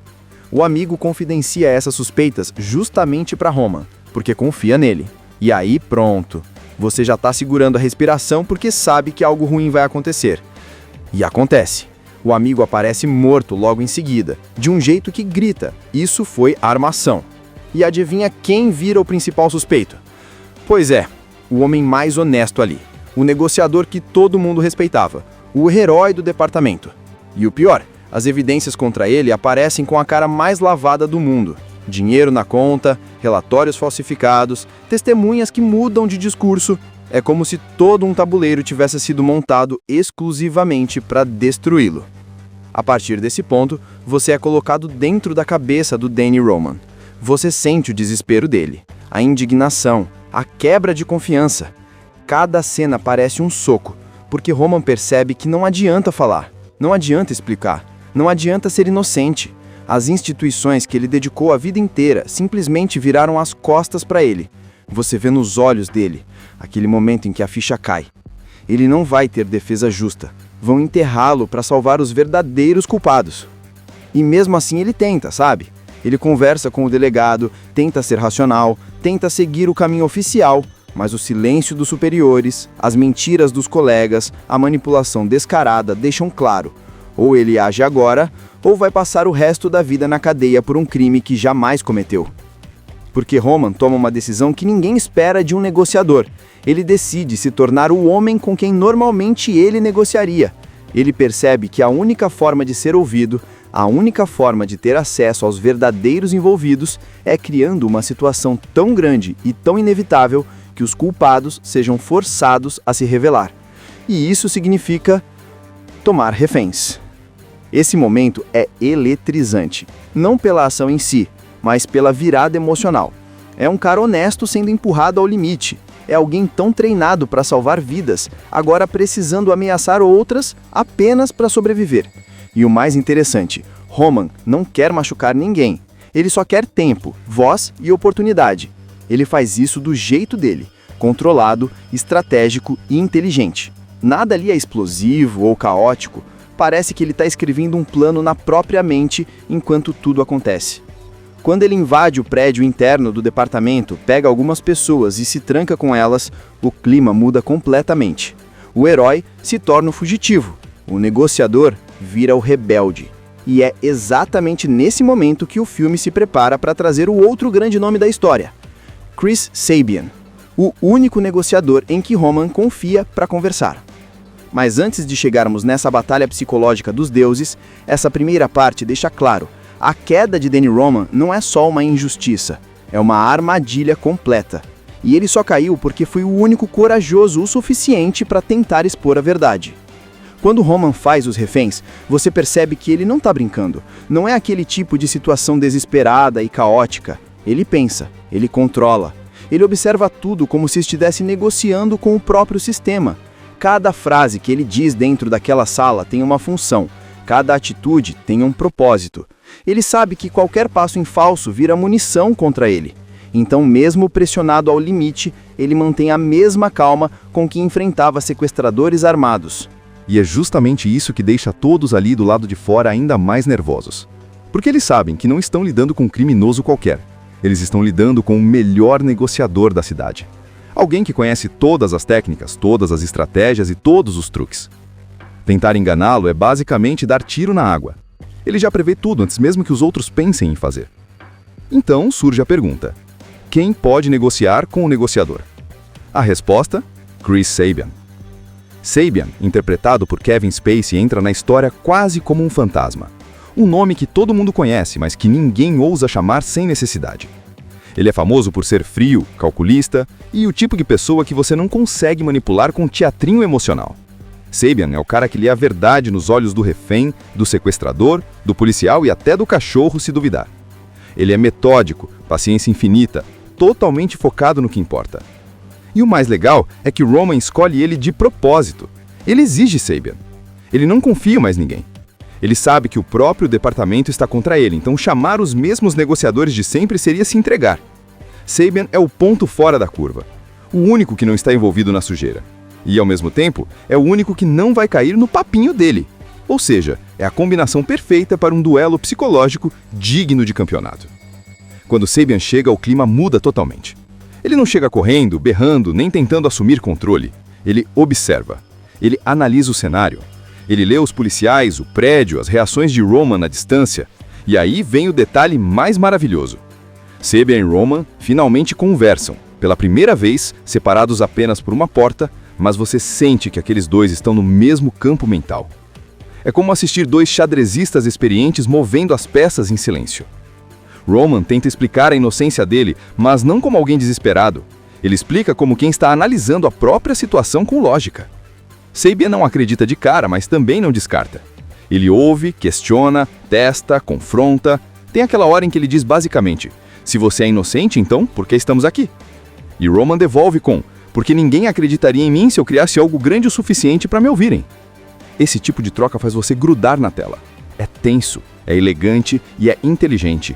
O amigo confidencia essas suspeitas justamente para Roman, porque confia nele. E aí pronto, você já está segurando a respiração porque sabe que algo ruim vai acontecer. E acontece. O amigo aparece morto logo em seguida, de um jeito que grita, isso foi armação. E adivinha quem vira o principal suspeito? Pois é, o homem mais honesto ali. O negociador que todo mundo respeitava, o herói do departamento. E o pior, as evidências contra ele aparecem com a cara mais lavada do mundo. Dinheiro na conta, relatórios falsificados, testemunhas que mudam de discurso. É como se todo um tabuleiro tivesse sido montado exclusivamente para destruí-lo. A partir desse ponto, você é colocado dentro da cabeça do Danny Roman. Você sente o desespero dele, a indignação, a quebra de confiança. Cada cena parece um soco, porque Roman percebe que não adianta falar, não adianta explicar, não adianta ser inocente. As instituições que ele dedicou a vida inteira simplesmente viraram as costas para ele. Você vê nos olhos dele, aquele momento em que a ficha cai. Ele não vai ter defesa justa. Vão enterrá-lo para salvar os verdadeiros culpados. E mesmo assim ele tenta, sabe? Ele conversa com o delegado, tenta ser racional, tenta seguir o caminho oficial, mas o silêncio dos superiores, as mentiras dos colegas, a manipulação descarada deixam claro: ou ele age agora, ou vai passar o resto da vida na cadeia por um crime que jamais cometeu. Porque Roman toma uma decisão que ninguém espera de um negociador. Ele decide se tornar o homem com quem normalmente ele negociaria. Ele percebe que a única forma de ser ouvido, a única forma de ter acesso aos verdadeiros envolvidos é criando uma situação tão grande e tão inevitável que os culpados sejam forçados a se revelar. E isso significa tomar reféns. Esse momento é eletrizante, não pela ação em si, mas pela virada emocional. É um cara honesto sendo empurrado ao limite. É alguém tão treinado para salvar vidas, agora precisando ameaçar outras apenas para sobreviver. E o mais interessante, Roman não quer machucar ninguém. Ele só quer tempo, voz e oportunidade. Ele faz isso do jeito dele, controlado, estratégico e inteligente. Nada ali é explosivo ou caótico. Parece que ele está escrevendo um plano na própria mente enquanto tudo acontece. Quando ele invade o prédio interno do departamento, pega algumas pessoas e se tranca com elas, o clima muda completamente. O herói se torna o fugitivo, o negociador vira o rebelde. E é exatamente nesse momento que o filme se prepara para trazer o outro grande nome da história, Chris Sabian, o único negociador em que Roman confia para conversar. Mas antes de chegarmos nessa batalha psicológica dos deuses, essa primeira parte deixa claro: a queda de Danny Roman não é só uma injustiça, é uma armadilha completa. E ele só caiu porque foi o único corajoso o suficiente para tentar expor a verdade. Quando Roman faz os reféns, você percebe que ele não está brincando. Não é aquele tipo de situação desesperada e caótica. Ele pensa, ele controla. Ele observa tudo como se estivesse negociando com o próprio sistema. Cada frase que ele diz dentro daquela sala tem uma função. Cada atitude tem um propósito. Ele sabe que qualquer passo em falso vira munição contra ele. Então, mesmo pressionado ao limite, ele mantém a mesma calma com que enfrentava sequestradores armados. E é justamente isso que deixa todos ali do lado de fora ainda mais nervosos. Porque eles sabem que não estão lidando com um criminoso qualquer. Eles estão lidando com o melhor negociador da cidade. Alguém que conhece todas as técnicas, todas as estratégias e todos os truques. Tentar enganá-lo é basicamente dar tiro na água. Ele já prevê tudo antes mesmo que os outros pensem em fazer. Então surge a pergunta: quem pode negociar com o negociador? A resposta: Chris Sabian. Sabian, interpretado por Kevin Spacey, entra na história quase como um fantasma. Um nome que todo mundo conhece, mas que ninguém ousa chamar sem necessidade. Ele é famoso por ser frio, calculista e o tipo de pessoa que você não consegue manipular com um teatrinho emocional. Sabian é o cara que lê a verdade nos olhos do refém, do sequestrador, do policial e até do cachorro, se duvidar. Ele é metódico, paciência infinita, totalmente focado no que importa. E o mais legal é que Roman escolhe ele de propósito. Ele exige Sabian. Ele não confia mais em ninguém. Ele sabe que o próprio departamento está contra ele, então chamar os mesmos negociadores de sempre seria se entregar. Sabian é o ponto fora da curva, o único que não está envolvido na sujeira. E, ao mesmo tempo, é o único que não vai cair no papinho dele. Ou seja, é a combinação perfeita para um duelo psicológico digno de campeonato. Quando Sabian chega, o clima muda totalmente. Ele não chega correndo, berrando, nem tentando assumir controle. Ele observa. Ele analisa o cenário. Ele lê os policiais, o prédio, as reações de Roman na distância. E aí vem o detalhe mais maravilhoso. Sabian e Roman finalmente conversam, pela primeira vez, separados apenas por uma porta, mas você sente que aqueles dois estão no mesmo campo mental. É como assistir dois xadrezistas experientes movendo as peças em silêncio. Roman tenta explicar a inocência dele, mas não como alguém desesperado. Ele explica como quem está analisando a própria situação com lógica. Sabian não acredita de cara, mas também não descarta. Ele ouve, questiona, testa, confronta. Tem aquela hora em que ele diz basicamente: se você é inocente, então por que estamos aqui? E Roman devolve com: porque ninguém acreditaria em mim se eu criasse algo grande o suficiente para me ouvirem. Esse tipo de troca faz você grudar na tela. É tenso, é elegante e é inteligente.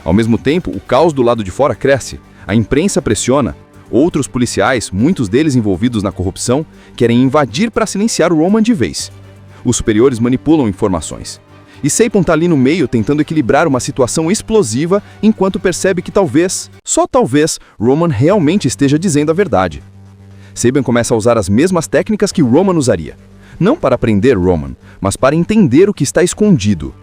Ao mesmo tempo, o caos do lado de fora cresce. A imprensa pressiona. Outros policiais, muitos deles envolvidos na corrupção, querem invadir para silenciar o Roman de vez. Os superiores manipulam informações. E Sabian está ali no meio tentando equilibrar uma situação explosiva enquanto percebe que talvez, só talvez, Roman realmente esteja dizendo a verdade. Sabian começa a usar as mesmas técnicas que Roman usaria. Não para prender Roman, mas para entender o que está escondido.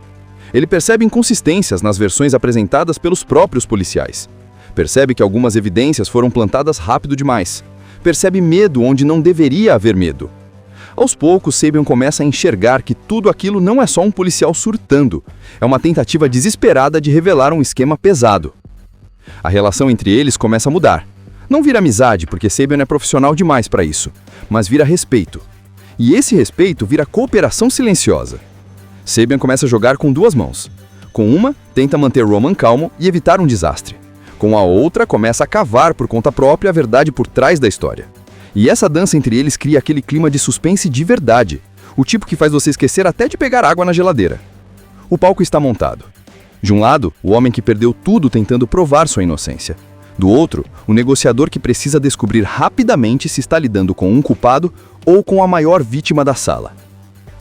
Ele percebe inconsistências nas versões apresentadas pelos próprios policiais. Percebe que algumas evidências foram plantadas rápido demais. Percebe medo onde não deveria haver medo. Aos poucos, Sabian começa a enxergar que tudo aquilo não é só um policial surtando, é uma tentativa desesperada de revelar um esquema pesado. A relação entre eles começa a mudar. Não vira amizade, porque Sabian é profissional demais para isso, mas vira respeito. E esse respeito vira cooperação silenciosa. Sabian começa a jogar com duas mãos. Com uma, tenta manter Roman calmo e evitar um desastre. Com a outra, começa a cavar por conta própria a verdade por trás da história. E essa dança entre eles cria aquele clima de suspense de verdade, o tipo que faz você esquecer até de pegar água na geladeira. O palco está montado. De um lado, o homem que perdeu tudo tentando provar sua inocência. Do outro, o negociador que precisa descobrir rapidamente se está lidando com um culpado ou com a maior vítima da sala.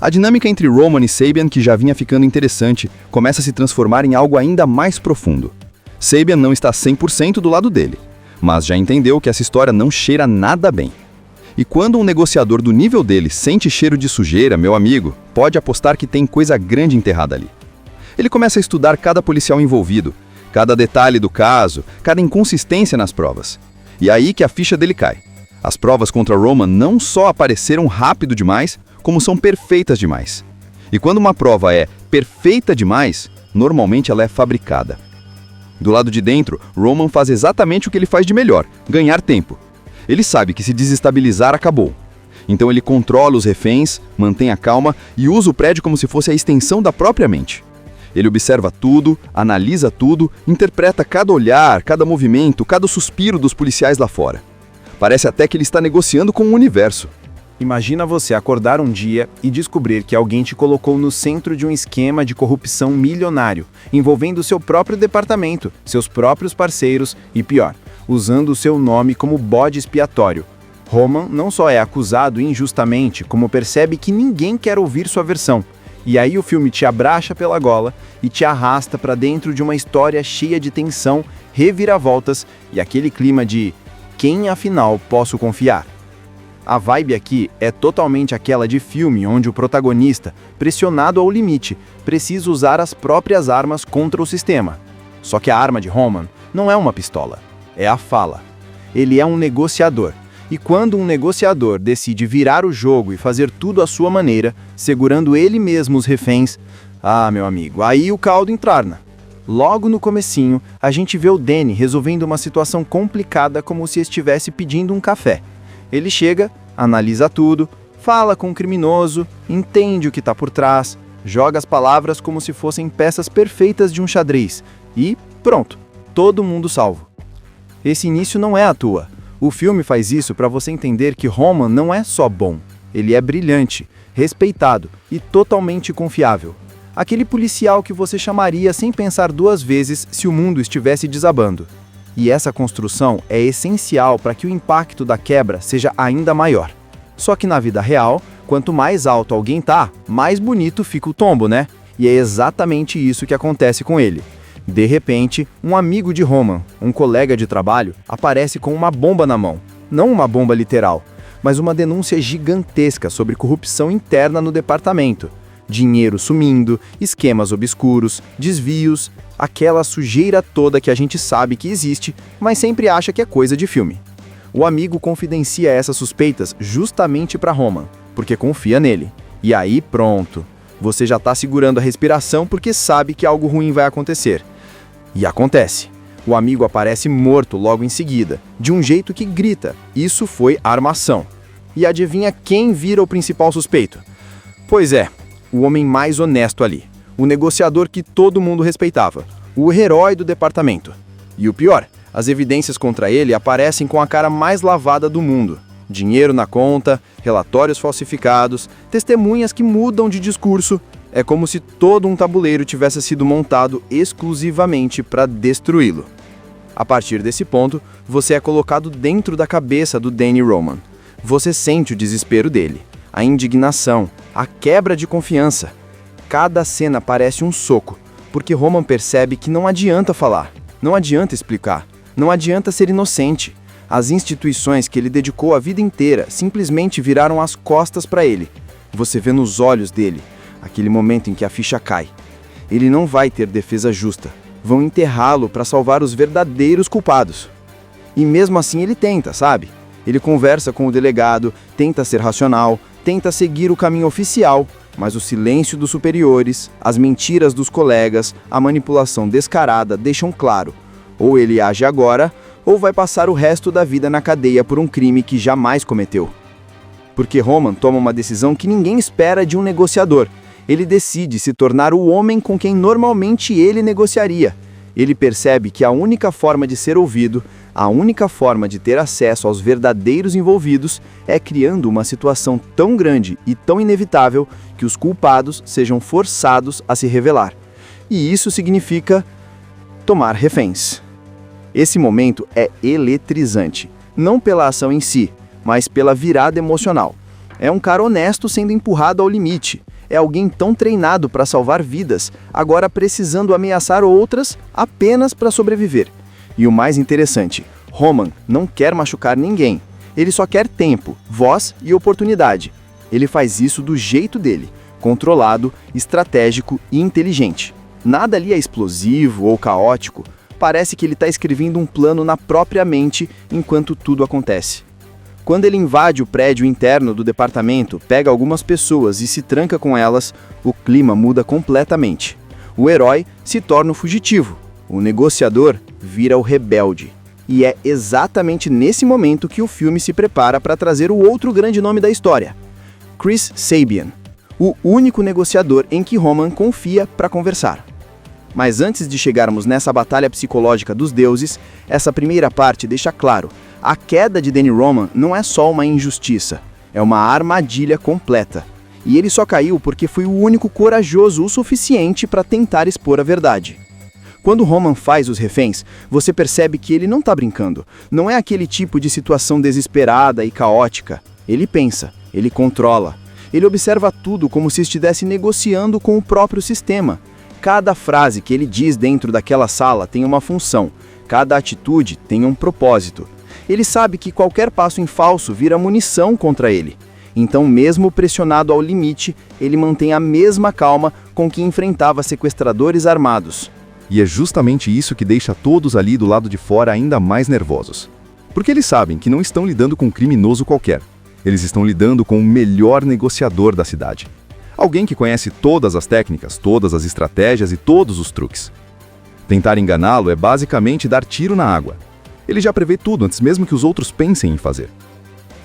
A dinâmica entre Roman e Sabian, que já vinha ficando interessante, começa a se transformar em algo ainda mais profundo. Sabian não está 100% do lado dele, mas já entendeu que essa história não cheira nada bem. E quando um negociador do nível dele sente cheiro de sujeira, meu amigo, pode apostar que tem coisa grande enterrada ali. Ele começa a estudar cada policial envolvido, cada detalhe do caso, cada inconsistência nas provas. E é aí que a ficha dele cai. As provas contra Roman não só apareceram rápido demais, como são perfeitas demais. E quando uma prova é perfeita demais, normalmente ela é fabricada. Do lado de dentro, Roman faz exatamente o que ele faz de melhor, ganhar tempo. Ele sabe que se desestabilizar, acabou. Então ele controla os reféns, mantém a calma e usa o prédio como se fosse a extensão da própria mente. Ele observa tudo, analisa tudo, interpreta cada olhar, cada movimento, cada suspiro dos policiais lá fora. Parece até que ele está negociando com o universo. Imagina você acordar um dia e descobrir que alguém te colocou no centro de um esquema de corrupção milionário, envolvendo seu próprio departamento, seus próprios parceiros e, pior, usando o seu nome como bode expiatório. Roman não só é acusado injustamente, como percebe que ninguém quer ouvir sua versão. E aí o filme te abraça pela gola e te arrasta para dentro de uma história cheia de tensão, reviravoltas e aquele clima de quem afinal posso confiar? A vibe aqui é totalmente aquela de filme onde o protagonista, pressionado ao limite, precisa usar as próprias armas contra o sistema. Só que a arma de Roman não é uma pistola, é a fala. Ele é um negociador. E quando um negociador decide virar o jogo e fazer tudo à sua maneira, segurando ele mesmo os reféns, meu amigo, aí o caldo entrarna. Logo no comecinho, a gente vê o Danny resolvendo uma situação complicada como se estivesse pedindo um café. Ele chega, analisa tudo, fala com o criminoso, entende o que está por trás, joga as palavras como se fossem peças perfeitas de um xadrez e pronto, todo mundo salvo. Esse início não é à toa. O filme faz isso para você entender que Roman não é só bom, ele é brilhante, respeitado e totalmente confiável. Aquele policial que você chamaria sem pensar duas vezes se o mundo estivesse desabando. E essa construção é essencial para que o impacto da quebra seja ainda maior. Só que na vida real, quanto mais alto alguém tá, mais bonito fica o tombo, né? E é exatamente isso que acontece com ele. De repente, um amigo de Roman, um colega de trabalho, aparece com uma bomba na mão. Não uma bomba literal, mas uma denúncia gigantesca sobre corrupção interna no departamento. Dinheiro sumindo, esquemas obscuros, desvios, aquela sujeira toda que a gente sabe que existe, mas sempre acha que é coisa de filme. O amigo confidencia essas suspeitas justamente para Roman, porque confia nele. E aí pronto, você já tá segurando a respiração porque sabe que algo ruim vai acontecer. E acontece. O amigo aparece morto logo em seguida, de um jeito que grita, isso foi armação. E adivinha quem vira o principal suspeito? Pois é, o homem mais honesto ali, o negociador que todo mundo respeitava, o herói do departamento. E o pior, as evidências contra ele aparecem com a cara mais lavada do mundo. Dinheiro na conta, relatórios falsificados, testemunhas que mudam de discurso. É como se todo um tabuleiro tivesse sido montado exclusivamente para destruí-lo. A partir desse ponto, você é colocado dentro da cabeça do Danny Roman. Você sente o desespero dele, a indignação, a quebra de confiança. Cada cena parece um soco, porque Roman percebe que não adianta falar, não adianta explicar, não adianta ser inocente. As instituições que ele dedicou a vida inteira simplesmente viraram as costas para ele. Você vê nos olhos dele, aquele momento em que a ficha cai. Ele não vai ter defesa justa. Vão enterrá-lo para salvar os verdadeiros culpados. E mesmo assim ele tenta, sabe? Ele conversa com o delegado, tenta ser racional, tenta seguir o caminho oficial, mas o silêncio dos superiores, as mentiras dos colegas, a manipulação descarada deixam claro: ou ele age agora, ou vai passar o resto da vida na cadeia por um crime que jamais cometeu. Porque Roman toma uma decisão que ninguém espera de um negociador. Ele decide se tornar o homem com quem normalmente ele negociaria. Ele percebe que a única forma de ser ouvido, a única forma de ter acesso aos verdadeiros envolvidos, é criando uma situação tão grande e tão inevitável que os culpados sejam forçados a se revelar. E isso significa tomar reféns. Esse momento é eletrizante, não pela ação em si, mas pela virada emocional. É um cara honesto sendo empurrado ao limite. É alguém tão treinado para salvar vidas, agora precisando ameaçar outras apenas para sobreviver. E o mais interessante, Roman não quer machucar ninguém. Ele só quer tempo, voz e oportunidade. Ele faz isso do jeito dele, controlado, estratégico e inteligente. Nada ali é explosivo ou caótico. Parece que ele está escrevendo um plano na própria mente enquanto tudo acontece. Quando ele invade o prédio interno do departamento, pega algumas pessoas e se tranca com elas, o clima muda completamente. O herói se torna o fugitivo, o negociador vira o rebelde. E é exatamente nesse momento que o filme se prepara para trazer o outro grande nome da história, Chris Sabian, o único negociador em que Roman confia para conversar. Mas antes de chegarmos nessa batalha psicológica dos deuses, essa primeira parte deixa claro: a queda de Danny Roman não é só uma injustiça, é uma armadilha completa. E ele só caiu porque foi o único corajoso o suficiente para tentar expor a verdade. Quando Roman faz os reféns, você percebe que ele não está brincando. Não é aquele tipo de situação desesperada e caótica. Ele pensa, ele controla. Ele observa tudo como se estivesse negociando com o próprio sistema. Cada frase que ele diz dentro daquela sala tem uma função. Cada atitude tem um propósito. Ele sabe que qualquer passo em falso vira munição contra ele. Então, mesmo pressionado ao limite, ele mantém a mesma calma com que enfrentava sequestradores armados. E é justamente isso que deixa todos ali do lado de fora ainda mais nervosos. Porque eles sabem que não estão lidando com um criminoso qualquer. Eles estão lidando com o melhor negociador da cidade. Alguém que conhece todas as técnicas, todas as estratégias e todos os truques. Tentar enganá-lo é basicamente dar tiro na água. Ele já prevê tudo antes mesmo que os outros pensem em fazer.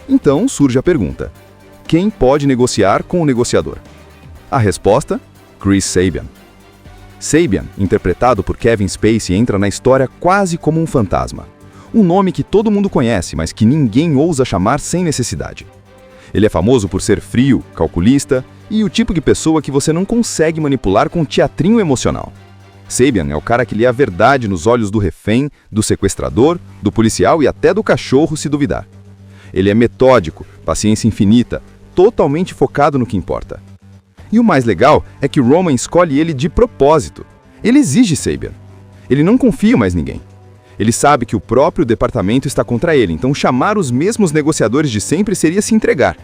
Então surge a pergunta: quem pode negociar com o negociador? A resposta: Chris Sabian. Sabian, interpretado por Kevin Spacey, entra na história quase como um fantasma. Um nome que todo mundo conhece, mas que ninguém ousa chamar sem necessidade. Ele é famoso por ser frio, calculista e o tipo de pessoa que você não consegue manipular com um teatrinho emocional. Sabian é o cara que lê a verdade nos olhos do refém, do sequestrador, do policial e até do cachorro, se duvidar. Ele é metódico, paciência infinita, totalmente focado no que importa. E o mais legal é que Roman escolhe ele de propósito. Ele exige Sabian. Ele não confia mais em ninguém. Ele sabe que o próprio departamento está contra ele, então chamar os mesmos negociadores de sempre seria se entregar.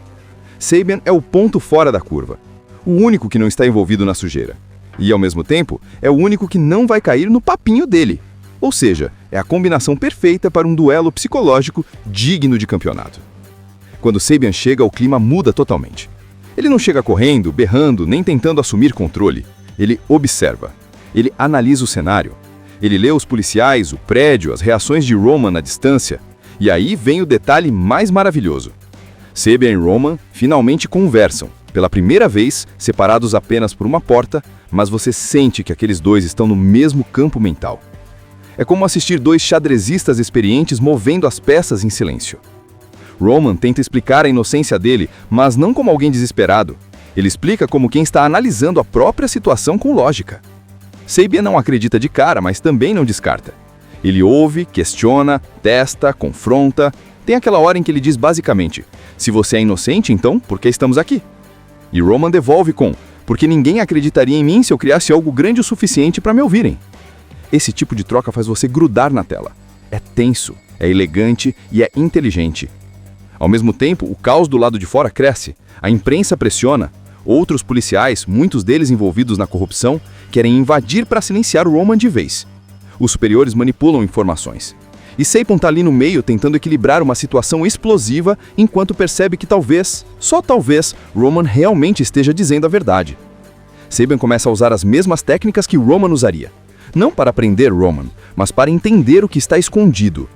Sabian é o ponto fora da curva. O único que não está envolvido na sujeira. E, ao mesmo tempo, é o único que não vai cair no papinho dele. Ou seja, é a combinação perfeita para um duelo psicológico digno de campeonato. Quando Sabian chega, o clima muda totalmente. Ele não chega correndo, berrando, nem tentando assumir controle. Ele observa. Ele analisa o cenário. Ele lê os policiais, o prédio, as reações de Roman na distância. E aí vem o detalhe mais maravilhoso. Sabian e Roman finalmente conversam, pela primeira vez, separados apenas por uma porta, mas você sente que aqueles dois estão no mesmo campo mental. É como assistir dois xadrezistas experientes movendo as peças em silêncio. Roman tenta explicar a inocência dele, mas não como alguém desesperado. Ele explica como quem está analisando a própria situação com lógica. Sabian não acredita de cara, mas também não descarta. Ele ouve, questiona, testa, confronta. Tem aquela hora em que ele diz basicamente: se você é inocente, então por que estamos aqui? E Roman devolve com: porque ninguém acreditaria em mim se eu criasse algo grande o suficiente para me ouvirem. Esse tipo de troca faz você grudar na tela. É tenso, é elegante e é inteligente. Ao mesmo tempo, o caos do lado de fora cresce. A imprensa pressiona. Outros policiais, muitos deles envolvidos na corrupção, querem invadir para silenciar o Roman de vez. Os superiores manipulam informações. E Sabian tá ali no meio tentando equilibrar uma situação explosiva enquanto percebe que talvez, só talvez, Roman realmente esteja dizendo a verdade. Sabian começa a usar as mesmas técnicas que Roman usaria. Não para prender Roman, mas para entender o que está escondido.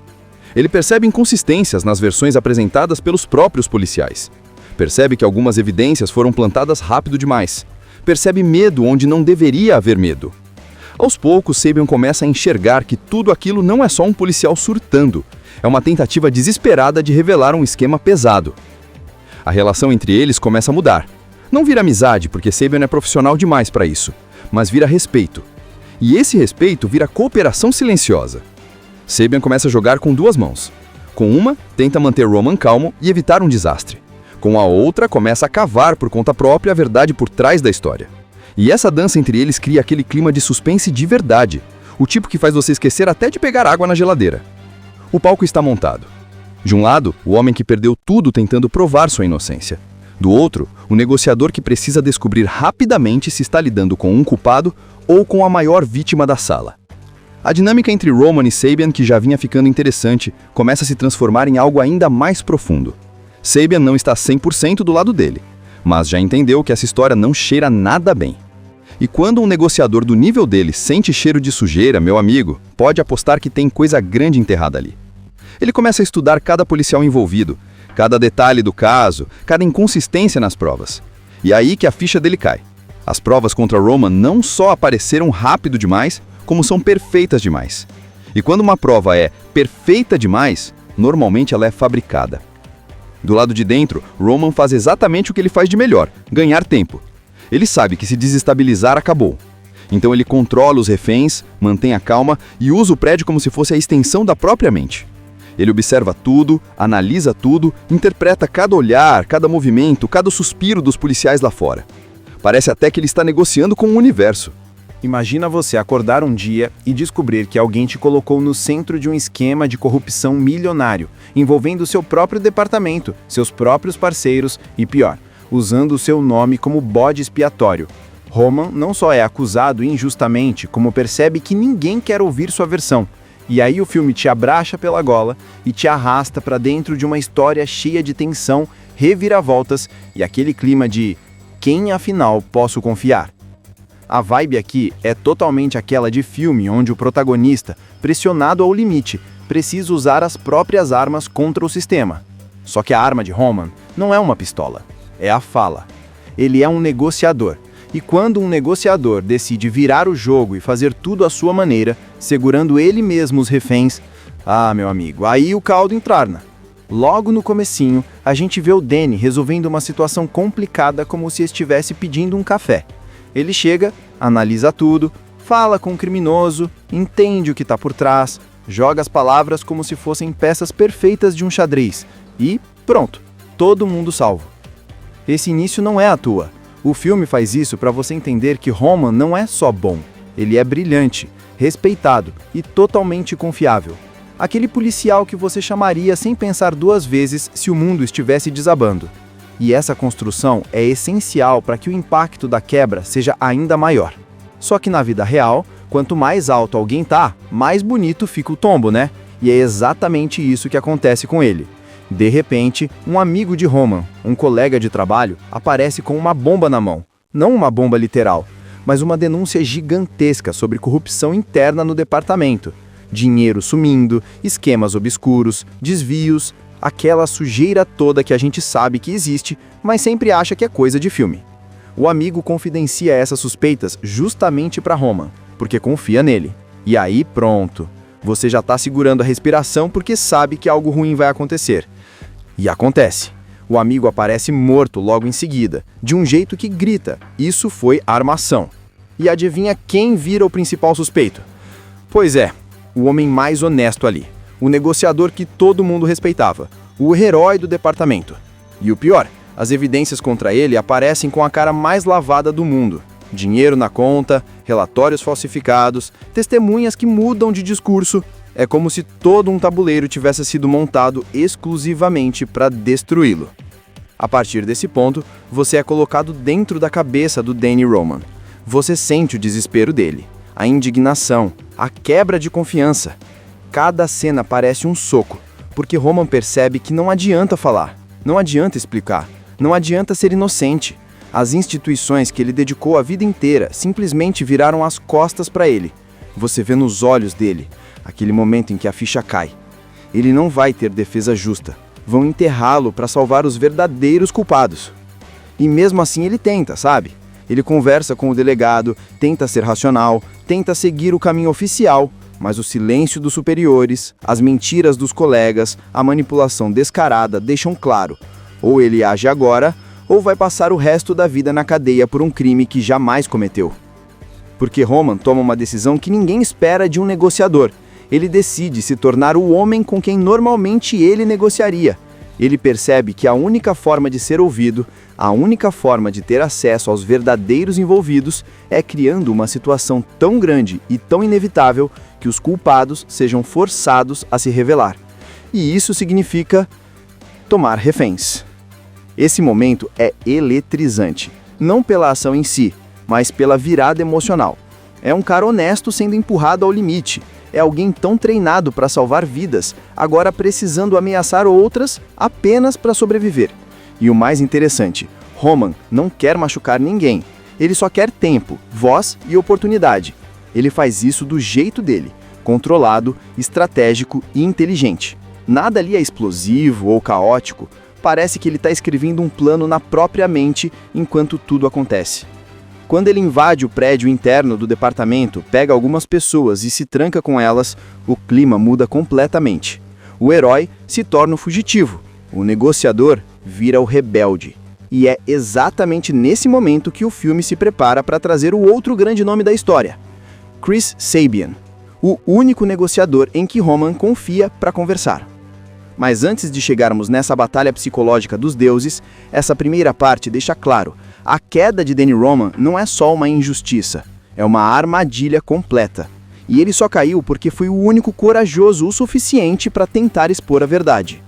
Ele percebe inconsistências nas versões apresentadas pelos próprios policiais. Percebe que algumas evidências foram plantadas rápido demais. Percebe medo onde não deveria haver medo. Aos poucos, Sabian começa a enxergar que tudo aquilo não é só um policial surtando. É uma tentativa desesperada de revelar um esquema pesado. A relação entre eles começa a mudar. Não vira amizade, porque Sabian é profissional demais para isso, mas vira respeito. E esse respeito vira cooperação silenciosa. Sabian começa a jogar com duas mãos. Com uma, tenta manter Roman calmo e evitar um desastre. Com a outra, começa a cavar por conta própria a verdade por trás da história. E essa dança entre eles cria aquele clima de suspense de verdade, o tipo que faz você esquecer até de pegar água na geladeira. O palco está montado. De um lado, o homem que perdeu tudo tentando provar sua inocência. Do outro, o negociador que precisa descobrir rapidamente se está lidando com um culpado ou com a maior vítima da sala. A dinâmica entre Roman e Sabian, que já vinha ficando interessante, começa a se transformar em algo ainda mais profundo. Sabian não está 100% do lado dele, mas já entendeu que essa história não cheira nada bem. E quando um negociador do nível dele sente cheiro de sujeira, meu amigo, pode apostar que tem coisa grande enterrada ali. Ele começa a estudar cada policial envolvido, cada detalhe do caso, cada inconsistência nas provas. E é aí que a ficha dele cai. As provas contra Roman não só apareceram rápido demais, como são perfeitas demais. E quando uma prova é perfeita demais, normalmente ela é fabricada. Do lado de dentro, Roman faz exatamente o que ele faz de melhor, ganhar tempo. Ele sabe que se desestabilizar, acabou. Então ele controla os reféns, mantém a calma e usa o prédio como se fosse a extensão da própria mente. Ele observa tudo, analisa tudo, interpreta cada olhar, cada movimento, cada suspiro dos policiais lá fora. Parece até que ele está negociando com o universo. Imagina você acordar um dia e descobrir que alguém te colocou no centro de um esquema de corrupção milionário, envolvendo seu próprio departamento, seus próprios parceiros e, pior, usando o seu nome como bode expiatório. Roman não só é acusado injustamente, como percebe que ninguém quer ouvir sua versão. E aí o filme te abraça pela gola e te arrasta para dentro de uma história cheia de tensão, reviravoltas e aquele clima de quem afinal posso confiar? A vibe aqui é totalmente aquela de filme onde o protagonista, pressionado ao limite, precisa usar as próprias armas contra o sistema. Só que a arma de Roman não é uma pistola, é a fala. Ele é um negociador. E quando um negociador decide virar o jogo e fazer tudo à sua maneira, segurando ele mesmo os reféns, meu amigo, aí o caldo entrarna. Logo no comecinho, a gente vê o Danny resolvendo uma situação complicada como se estivesse pedindo um café. Ele chega, analisa tudo, fala com o criminoso, entende o que está por trás, joga as palavras como se fossem peças perfeitas de um xadrez e pronto, todo mundo salvo. Esse início não é à toa. O filme faz isso para você entender que Roman não é só bom, ele é brilhante, respeitado e totalmente confiável. Aquele policial que você chamaria sem pensar duas vezes se o mundo estivesse desabando. E essa construção é essencial para que o impacto da quebra seja ainda maior. Só que na vida real, quanto mais alto alguém tá, mais bonito fica o tombo, né? E é exatamente isso que acontece com ele. De repente, um amigo de Roman, um colega de trabalho, aparece com uma bomba na mão. Não uma bomba literal, mas uma denúncia gigantesca sobre corrupção interna no departamento. Dinheiro sumindo, esquemas obscuros, desvios, aquela sujeira toda que a gente sabe que existe, mas sempre acha que é coisa de filme. O amigo confidencia essas suspeitas justamente para Roman, porque confia nele. E aí pronto, você já está segurando a respiração porque sabe que algo ruim vai acontecer. E acontece. O amigo aparece morto logo em seguida, de um jeito que grita, isso foi armação. E adivinha quem vira o principal suspeito? Pois é, o homem mais honesto ali. O negociador que todo mundo respeitava, o herói do departamento. E o pior, as evidências contra ele aparecem com a cara mais lavada do mundo. Dinheiro na conta, relatórios falsificados, testemunhas que mudam de discurso. É como se todo um tabuleiro tivesse sido montado exclusivamente para destruí-lo. A partir desse ponto, você é colocado dentro da cabeça do Danny Roman. Você sente o desespero dele, a indignação, a quebra de confiança. Cada cena parece um soco, porque Roman percebe que não adianta falar, não adianta explicar, não adianta ser inocente. As instituições que ele dedicou a vida inteira simplesmente viraram as costas para ele. Você vê nos olhos dele, aquele momento em que a ficha cai. Ele não vai ter defesa justa. Vão enterrá-lo para salvar os verdadeiros culpados. E mesmo assim ele tenta, sabe? Ele conversa com o delegado, tenta ser racional, tenta seguir o caminho oficial, mas o silêncio dos superiores, as mentiras dos colegas, a manipulação descarada deixam claro: ou ele age agora, ou vai passar o resto da vida na cadeia por um crime que jamais cometeu. Porque Roman toma uma decisão que ninguém espera de um negociador. Ele decide se tornar o homem com quem normalmente ele negociaria. Ele percebe que a única forma de ser ouvido, a única forma de ter acesso aos verdadeiros envolvidos, é criando uma situação tão grande e tão inevitável que os culpados sejam forçados a se revelar. E isso significa tomar reféns. Esse momento é eletrizante, não pela ação em si, mas pela virada emocional. É um cara honesto sendo empurrado ao limite. É alguém tão treinado para salvar vidas, agora precisando ameaçar outras apenas para sobreviver. E o mais interessante, Roman não quer machucar ninguém. Ele só quer tempo, voz e oportunidade. Ele faz isso do jeito dele, controlado, estratégico e inteligente. Nada ali é explosivo ou caótico. Parece que ele está escrevendo um plano na própria mente enquanto tudo acontece. Quando ele invade o prédio interno do departamento, pega algumas pessoas e se tranca com elas, o clima muda completamente. O herói se torna o fugitivo, o negociador vira o rebelde. E é exatamente nesse momento que o filme se prepara para trazer o outro grande nome da história, Chris Sabian, o único negociador em que Roman confia para conversar. Mas antes de chegarmos nessa batalha psicológica dos deuses, essa primeira parte deixa claro: a queda de Danny Roman não é só uma injustiça, é uma armadilha completa. E ele só caiu porque foi o único corajoso o suficiente para tentar expor a verdade.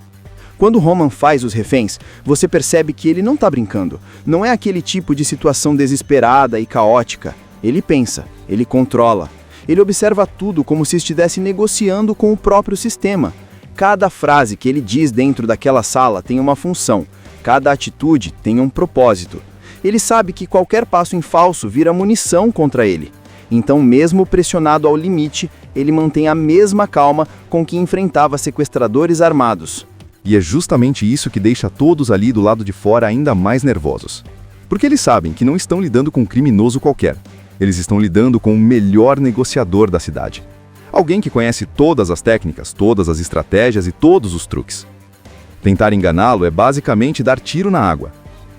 Quando Roman faz os reféns, você percebe que ele não está brincando. Não é aquele tipo de situação desesperada e caótica. Ele pensa, ele controla. Ele observa tudo como se estivesse negociando com o próprio sistema. Cada frase que ele diz dentro daquela sala tem uma função. Cada atitude tem um propósito. Ele sabe que qualquer passo em falso vira munição contra ele. Então, mesmo pressionado ao limite, ele mantém a mesma calma com que enfrentava sequestradores armados. E é justamente isso que deixa todos ali do lado de fora ainda mais nervosos. Porque eles sabem que não estão lidando com um criminoso qualquer. Eles estão lidando com o melhor negociador da cidade. Alguém que conhece todas as técnicas, todas as estratégias e todos os truques. Tentar enganá-lo é basicamente dar tiro na água.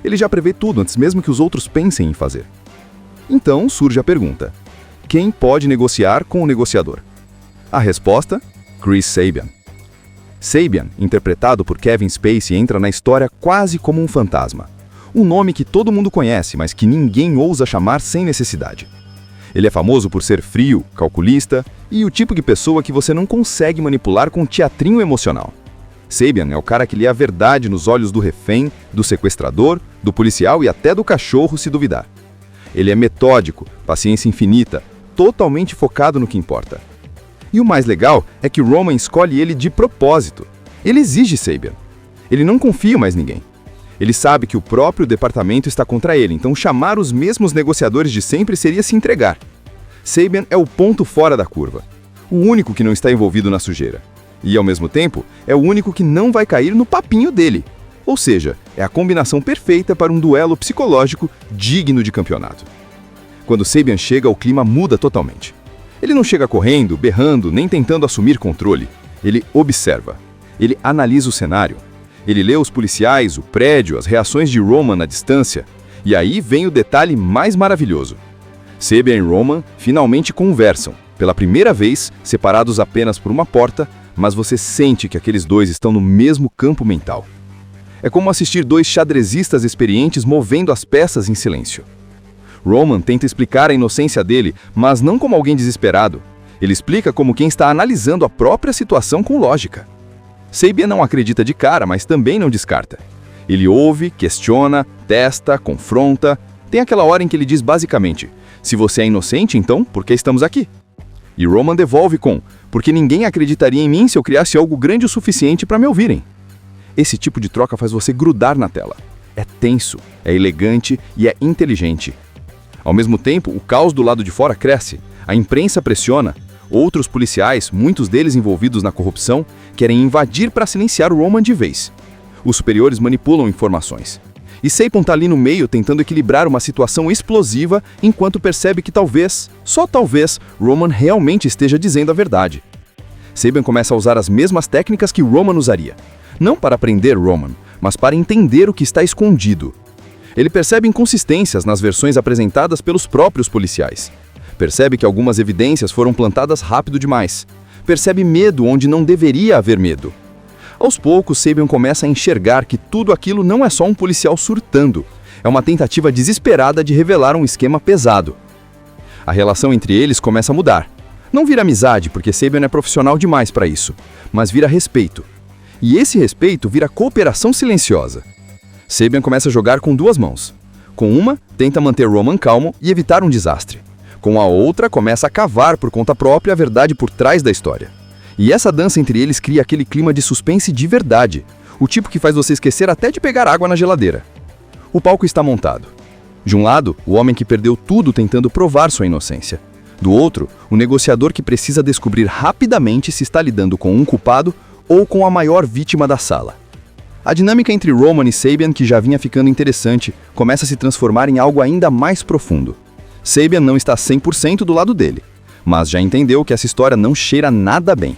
Ele já prevê tudo antes mesmo que os outros pensem em fazer. Então surge a pergunta: quem pode negociar com o negociador? A resposta: Chris Sabian. Sabian, interpretado por Kevin Spacey, entra na história quase como um fantasma. Um nome que todo mundo conhece, mas que ninguém ousa chamar sem necessidade. Ele é famoso por ser frio, calculista e o tipo de pessoa que você não consegue manipular com teatrinho emocional. Sabian é o cara que lê a verdade nos olhos do refém, do sequestrador, do policial e até do cachorro, se duvidar. Ele é metódico, paciência infinita, totalmente focado no que importa. E o mais legal é que Roman escolhe ele de propósito. Ele exige Sabian. Ele não confia mais em ninguém. Ele sabe que o próprio departamento está contra ele, então chamar os mesmos negociadores de sempre seria se entregar. Sabian é o ponto fora da curva. O único que não está envolvido na sujeira. E, ao mesmo tempo, é o único que não vai cair no papinho dele. Ou seja, é a combinação perfeita para um duelo psicológico digno de campeonato. Quando Sabian chega, o clima muda totalmente. Ele não chega correndo, berrando, nem tentando assumir controle. Ele observa. Ele analisa o cenário. Ele lê os policiais, o prédio, as reações de Roman na distância. E aí vem o detalhe mais maravilhoso. Sabian e Roman finalmente conversam, pela primeira vez, separados apenas por uma porta, mas você sente que aqueles dois estão no mesmo campo mental. É como assistir dois xadrezistas experientes movendo as peças em silêncio. Roman tenta explicar a inocência dele, mas não como alguém desesperado. Ele explica como quem está analisando a própria situação com lógica. Sabian não acredita de cara, mas também não descarta. Ele ouve, questiona, testa, confronta. Tem aquela hora em que ele diz basicamente: se você é inocente, então por que estamos aqui? E Roman devolve com: porque ninguém acreditaria em mim se eu criasse algo grande o suficiente para me ouvirem. Esse tipo de troca faz você grudar na tela. É tenso, é elegante e é inteligente. Ao mesmo tempo, o caos do lado de fora cresce. A imprensa pressiona. Outros policiais, muitos deles envolvidos na corrupção, querem invadir para silenciar o Roman de vez. Os superiores manipulam informações. E Sabian está ali no meio tentando equilibrar uma situação explosiva enquanto percebe que talvez, só talvez, Roman realmente esteja dizendo a verdade. Sabian começa a usar as mesmas técnicas que Roman usaria. Não para prender Roman, mas para entender o que está escondido. Ele percebe inconsistências nas versões apresentadas pelos próprios policiais. Percebe que algumas evidências foram plantadas rápido demais. Percebe medo onde não deveria haver medo. Aos poucos, Sabian começa a enxergar que tudo aquilo não é só um policial surtando. É uma tentativa desesperada de revelar um esquema pesado. A relação entre eles começa a mudar. Não vira amizade, porque Sabian é profissional demais para isso, mas vira respeito. E esse respeito vira cooperação silenciosa. Sabian começa a jogar com duas mãos. Com uma, tenta manter Roman calmo e evitar um desastre. Com a outra, começa a cavar por conta própria a verdade por trás da história. E essa dança entre eles cria aquele clima de suspense de verdade, o tipo que faz você esquecer até de pegar água na geladeira. O palco está montado. De um lado, o homem que perdeu tudo tentando provar sua inocência. Do outro, o negociador que precisa descobrir rapidamente se está lidando com um culpado ou com a maior vítima da sala. A dinâmica entre Roman e Sabian, que já vinha ficando interessante, começa a se transformar em algo ainda mais profundo. Sabian não está 100% do lado dele, mas já entendeu que essa história não cheira nada bem.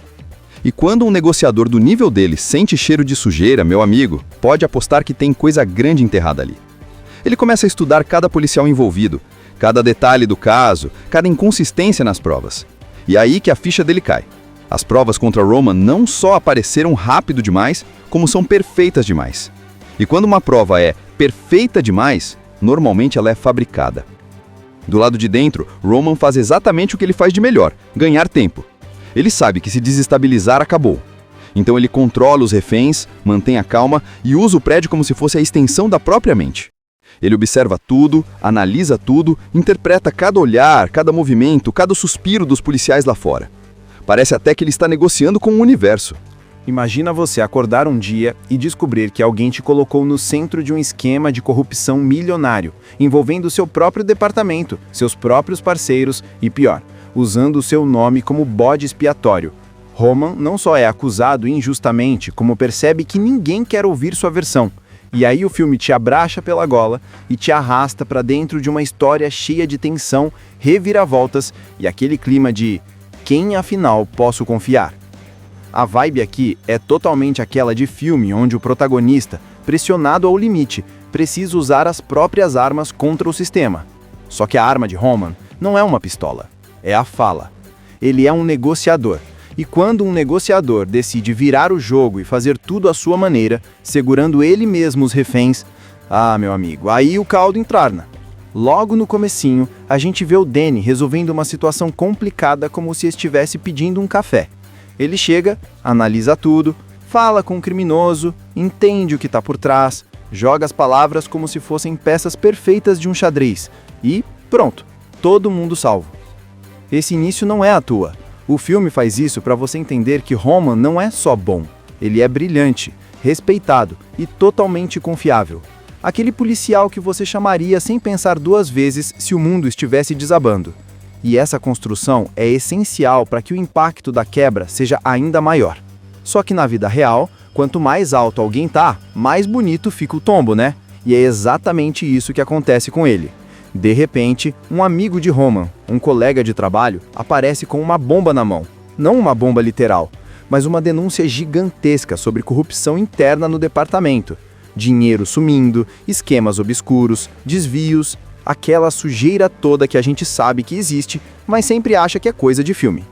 E quando um negociador do nível dele sente cheiro de sujeira, meu amigo, pode apostar que tem coisa grande enterrada ali. Ele começa a estudar cada policial envolvido, cada detalhe do caso, cada inconsistência nas provas. E é aí que a ficha dele cai. As provas contra Roman não só apareceram rápido demais, como são perfeitas demais. E quando uma prova é perfeita demais, normalmente ela é fabricada. Do lado de dentro, Roman faz exatamente o que ele faz de melhor, ganhar tempo. Ele sabe que se desestabilizar, acabou. Então ele controla os reféns, mantém a calma e usa o prédio como se fosse a extensão da própria mente. Ele observa tudo, analisa tudo, interpreta cada olhar, cada movimento, cada suspiro dos policiais lá fora. Parece até que ele está negociando com o universo. Imagina você acordar um dia e descobrir que alguém te colocou no centro de um esquema de corrupção milionário, envolvendo seu próprio departamento, seus próprios parceiros e, pior, usando o seu nome como bode expiatório. Roman não só é acusado injustamente, como percebe que ninguém quer ouvir sua versão. E aí o filme te abraça pela gola e te arrasta para dentro de uma história cheia de tensão, reviravoltas e aquele clima de quem afinal posso confiar? A vibe aqui é totalmente aquela de filme onde o protagonista, pressionado ao limite, precisa usar as próprias armas contra o sistema. Só que a arma de Roman não é uma pistola, é a fala. Ele é um negociador. E quando um negociador decide virar o jogo e fazer tudo à sua maneira, segurando ele mesmo os reféns, meu amigo, aí o caldo entrarna. Logo no comecinho, a gente vê o Danny resolvendo uma situação complicada como se estivesse pedindo um café. Ele chega, analisa tudo, fala com o criminoso, entende o que está por trás, joga as palavras como se fossem peças perfeitas de um xadrez e pronto, todo mundo salvo. Esse início não é à toa. O filme faz isso para você entender que Roman não é só bom, ele é brilhante, respeitado e totalmente confiável. Aquele policial que você chamaria sem pensar duas vezes se o mundo estivesse desabando. E essa construção é essencial para que o impacto da quebra seja ainda maior. Só que na vida real, quanto mais alto alguém tá, mais bonito fica o tombo, né? E é exatamente isso que acontece com ele. De repente, um amigo de Roman, um colega de trabalho, aparece com uma bomba na mão. Não uma bomba literal, mas uma denúncia gigantesca sobre corrupção interna no departamento. Dinheiro sumindo, esquemas obscuros, desvios, aquela sujeira toda que a gente sabe que existe, mas sempre acha que é coisa de filme.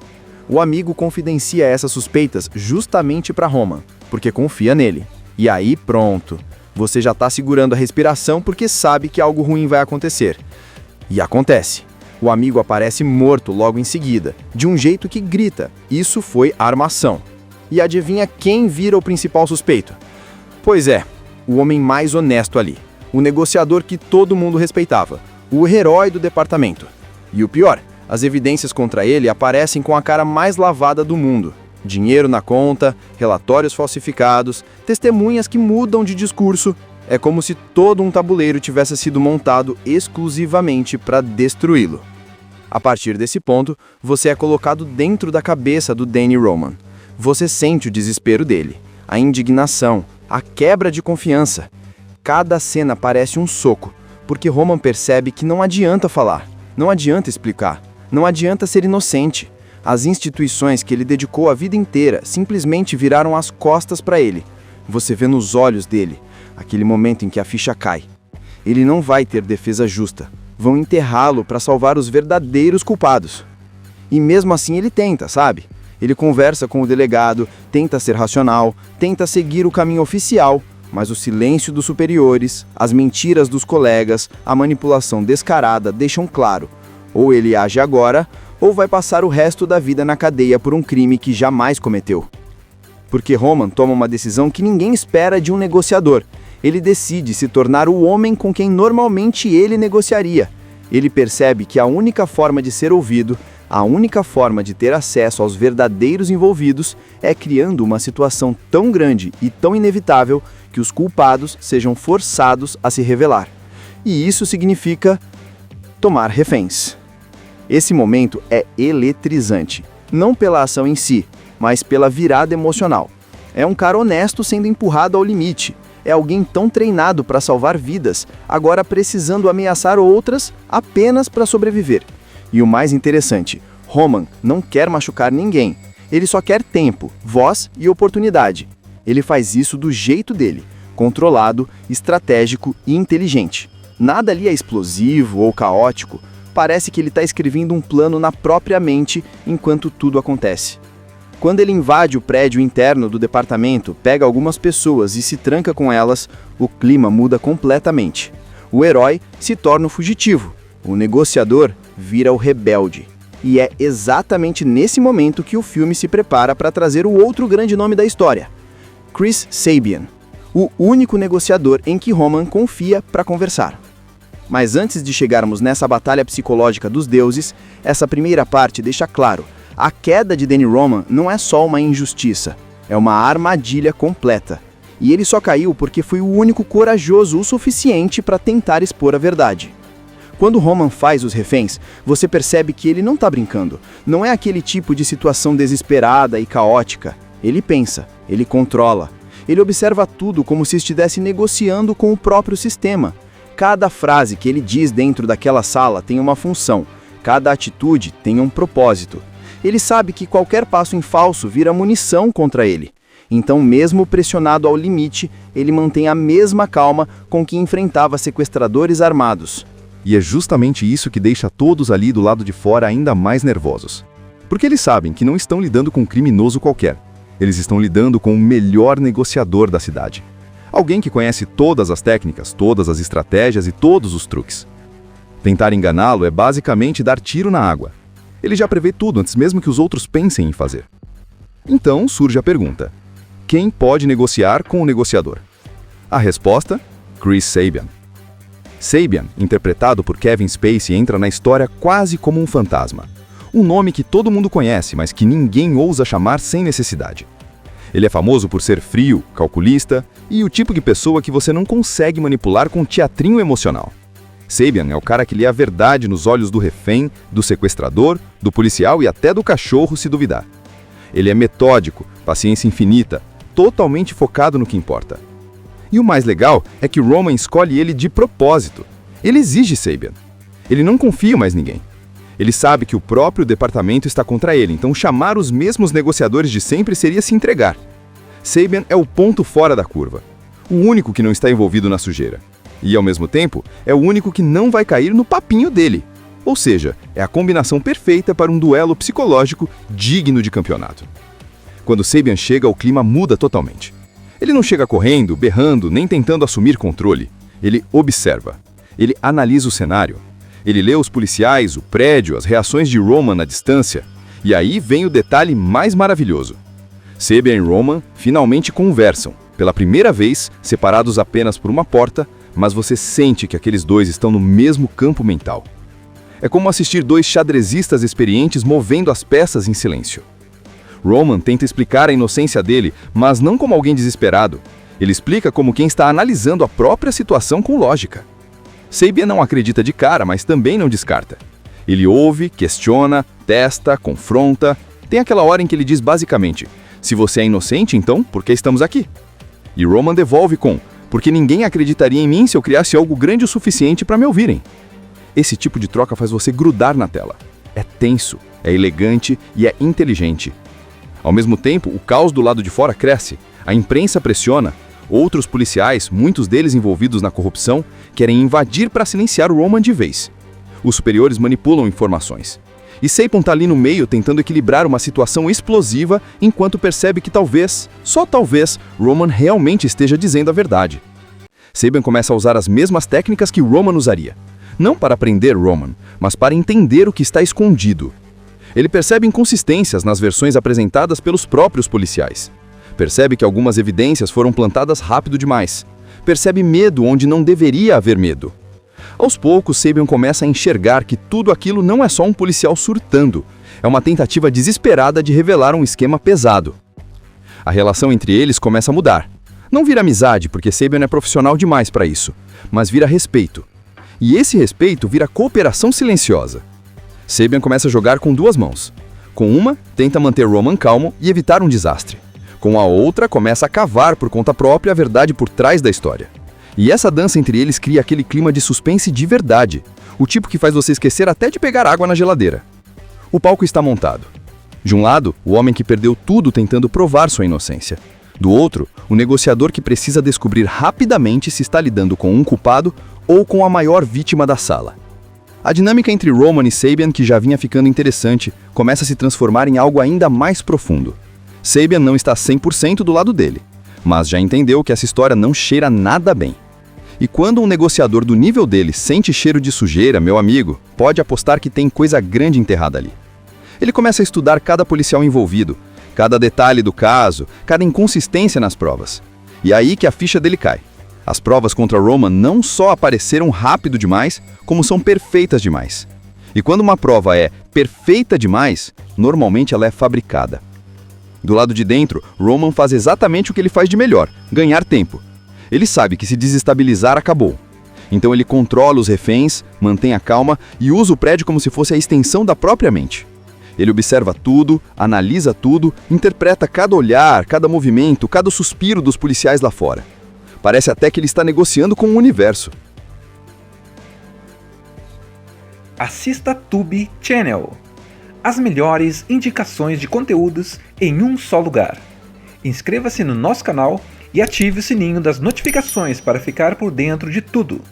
O amigo confidencia essas suspeitas justamente para Roman, porque confia nele. E aí pronto, você já está segurando a respiração porque sabe que algo ruim vai acontecer. E acontece. O amigo aparece morto logo em seguida, de um jeito que grita, isso foi armação. E adivinha quem vira o principal suspeito? Pois é, o homem mais honesto ali. O negociador que todo mundo respeitava, o herói do departamento. E o pior, As evidências contra ele aparecem com a cara mais lavada do mundo. Dinheiro na conta, relatórios falsificados, testemunhas que mudam de discurso. É como se todo um tabuleiro tivesse sido montado exclusivamente para destruí-lo. A partir desse ponto, você é colocado dentro da cabeça do Danny Roman. Você sente o desespero dele, a indignação, a quebra de confiança. Cada cena parece um soco, porque Roman percebe que não adianta falar, não adianta explicar, não adianta ser inocente. As instituições que ele dedicou a vida inteira simplesmente viraram as costas para ele. Você vê nos olhos dele aquele momento em que a ficha cai. Ele não vai ter defesa justa. Vão enterrá-lo para salvar os verdadeiros culpados. E mesmo assim ele tenta, sabe? Ele conversa com o delegado, tenta ser racional, tenta seguir o caminho oficial, mas o silêncio dos superiores, as mentiras dos colegas, a manipulação descarada deixam claro: ou ele age agora, ou vai passar o resto da vida na cadeia por um crime que jamais cometeu. Porque Roman toma uma decisão que ninguém espera de um negociador. Ele decide se tornar o homem com quem normalmente ele negociaria. Ele percebe que a única forma de ser ouvido, a única forma de ter acesso aos verdadeiros envolvidos, é criando uma situação tão grande e tão inevitável que os culpados sejam forçados a se revelar. E isso significa tomar reféns. Esse momento é eletrizante, não pela ação em si, mas pela virada emocional. É um cara honesto sendo empurrado ao limite. É alguém tão treinado para salvar vidas, agora precisando ameaçar outras apenas para sobreviver. E o mais interessante, Roman não quer machucar ninguém. Ele só quer tempo, voz e oportunidade. Ele faz isso do jeito dele, controlado, estratégico e inteligente. Nada ali é explosivo ou caótico. Parece que ele está escrevendo um plano na própria mente enquanto tudo acontece. Quando ele invade o prédio interno do departamento, pega algumas pessoas e se tranca com elas, o clima muda completamente. O herói se torna o fugitivo, o negociador vira o rebelde. E é exatamente nesse momento que o filme se prepara para trazer o outro grande nome da história, Chris Sabian, o único negociador em que Roman confia para conversar. Mas antes de chegarmos nessa batalha psicológica dos deuses, essa primeira parte deixa claro: a queda de Danny Roman não é só uma injustiça, é uma armadilha completa. E ele só caiu porque foi o único corajoso o suficiente para tentar expor a verdade. Quando Roman faz os reféns, você percebe que ele não está brincando. Não é aquele tipo de situação desesperada e caótica. Ele pensa, ele controla. Ele observa tudo como se estivesse negociando com o próprio sistema. Cada frase que ele diz dentro daquela sala tem uma função. Cada atitude tem um propósito. Ele sabe que qualquer passo em falso vira munição contra ele. Então, mesmo pressionado ao limite, ele mantém a mesma calma com que enfrentava sequestradores armados. E é justamente isso que deixa todos ali do lado de fora ainda mais nervosos. Porque eles sabem que não estão lidando com um criminoso qualquer. Eles estão lidando com o melhor negociador da cidade. Alguém que conhece todas as técnicas, todas as estratégias e todos os truques. Tentar enganá-lo é basicamente dar tiro na água. Ele já prevê tudo antes mesmo que os outros pensem em fazer. Então surge a pergunta: quem pode negociar com o negociador? A resposta: Chris Sabian. Sabian, interpretado por Kevin Spacey, entra na história quase como um fantasma. Um nome que todo mundo conhece, mas que ninguém ousa chamar sem necessidade. Ele é famoso por ser frio, calculista e o tipo de pessoa que você não consegue manipular com teatrinho emocional. Sabian é o cara que lê a verdade nos olhos do refém, do sequestrador, do policial e até do cachorro, se duvidar. Ele é metódico, paciência infinita, totalmente focado no que importa. E o mais legal é que Roman escolhe ele de propósito. Ele exige Sabian. Ele não confia em mais ninguém. Ele sabe que o próprio departamento está contra ele, então chamar os mesmos negociadores de sempre seria se entregar. Sabian é o ponto fora da curva. O único que não está envolvido na sujeira. E, ao mesmo tempo, é o único que não vai cair no papinho dele. Ou seja, é a combinação perfeita para um duelo psicológico digno de campeonato. Quando Sabian chega, o clima muda totalmente. Ele não chega correndo, berrando, nem tentando assumir controle. Ele observa. Ele analisa o cenário. Ele lê os policiais, o prédio, as reações de Roman à distância. E aí vem o detalhe mais maravilhoso. Sabian e Roman finalmente conversam, pela primeira vez, separados apenas por uma porta, mas você sente que aqueles dois estão no mesmo campo mental. É como assistir dois xadrezistas experientes movendo as peças em silêncio. Roman tenta explicar a inocência dele, mas não como alguém desesperado. Ele explica como quem está analisando a própria situação com lógica. Sabian não acredita de cara, mas também não descarta. Ele ouve, questiona, testa, confronta. Tem aquela hora em que ele diz basicamente: se você é inocente, então por que estamos aqui? E Roman devolve com: porque ninguém acreditaria em mim se eu criasse algo grande o suficiente para me ouvirem. Esse tipo de troca faz você grudar na tela. É tenso, é elegante e é inteligente. Ao mesmo tempo, o caos do lado de fora cresce. A imprensa pressiona. Outros policiais, muitos deles envolvidos na corrupção, querem invadir para silenciar o Roman de vez. Os superiores manipulam informações. E Sabian está ali no meio tentando equilibrar uma situação explosiva enquanto percebe que talvez, só talvez, Roman realmente esteja dizendo a verdade. Sabian começa a usar as mesmas técnicas que Roman usaria. Não para prender Roman, mas para entender o que está escondido. Ele percebe inconsistências nas versões apresentadas pelos próprios policiais. Percebe que algumas evidências foram plantadas rápido demais. Percebe medo onde não deveria haver medo. Aos poucos, Sabian começa a enxergar que tudo aquilo não é só um policial surtando. É uma tentativa desesperada de revelar um esquema pesado. A relação entre eles começa a mudar. Não vira amizade, porque Sabian é profissional demais para isso, mas vira respeito. E esse respeito vira cooperação silenciosa. Sabian começa a jogar com duas mãos. Com uma, tenta manter Roman calmo e evitar um desastre. Com a outra, começa a cavar por conta própria a verdade por trás da história. E essa dança entre eles cria aquele clima de suspense de verdade, o tipo que faz você esquecer até de pegar água na geladeira. O palco está montado. De um lado, o homem que perdeu tudo tentando provar sua inocência. Do outro, o negociador que precisa descobrir rapidamente se está lidando com um culpado ou com a maior vítima da sala. A dinâmica entre Roman e Sabian, que já vinha ficando interessante, começa a se transformar em algo ainda mais profundo. Sabian não está 100% do lado dele, mas já entendeu que essa história não cheira nada bem. E quando um negociador do nível dele sente cheiro de sujeira, meu amigo, pode apostar que tem coisa grande enterrada ali. Ele começa a estudar cada policial envolvido, cada detalhe do caso, cada inconsistência nas provas. E é aí que a ficha dele cai. As provas contra Roman não só apareceram rápido demais, como são perfeitas demais. E quando uma prova é perfeita demais, normalmente ela é fabricada. Do lado de dentro, Roman faz exatamente o que ele faz de melhor, ganhar tempo. Ele sabe que se desestabilizar, acabou. Então ele controla os reféns, mantém a calma e usa o prédio como se fosse a extensão da própria mente. Ele observa tudo, analisa tudo, interpreta cada olhar, cada movimento, cada suspiro dos policiais lá fora. Parece até que ele está negociando com o universo. Assista Tube Channel. As melhores indicações de conteúdos em um só lugar. Inscreva-se no nosso canal e ative o sininho das notificações para ficar por dentro de tudo.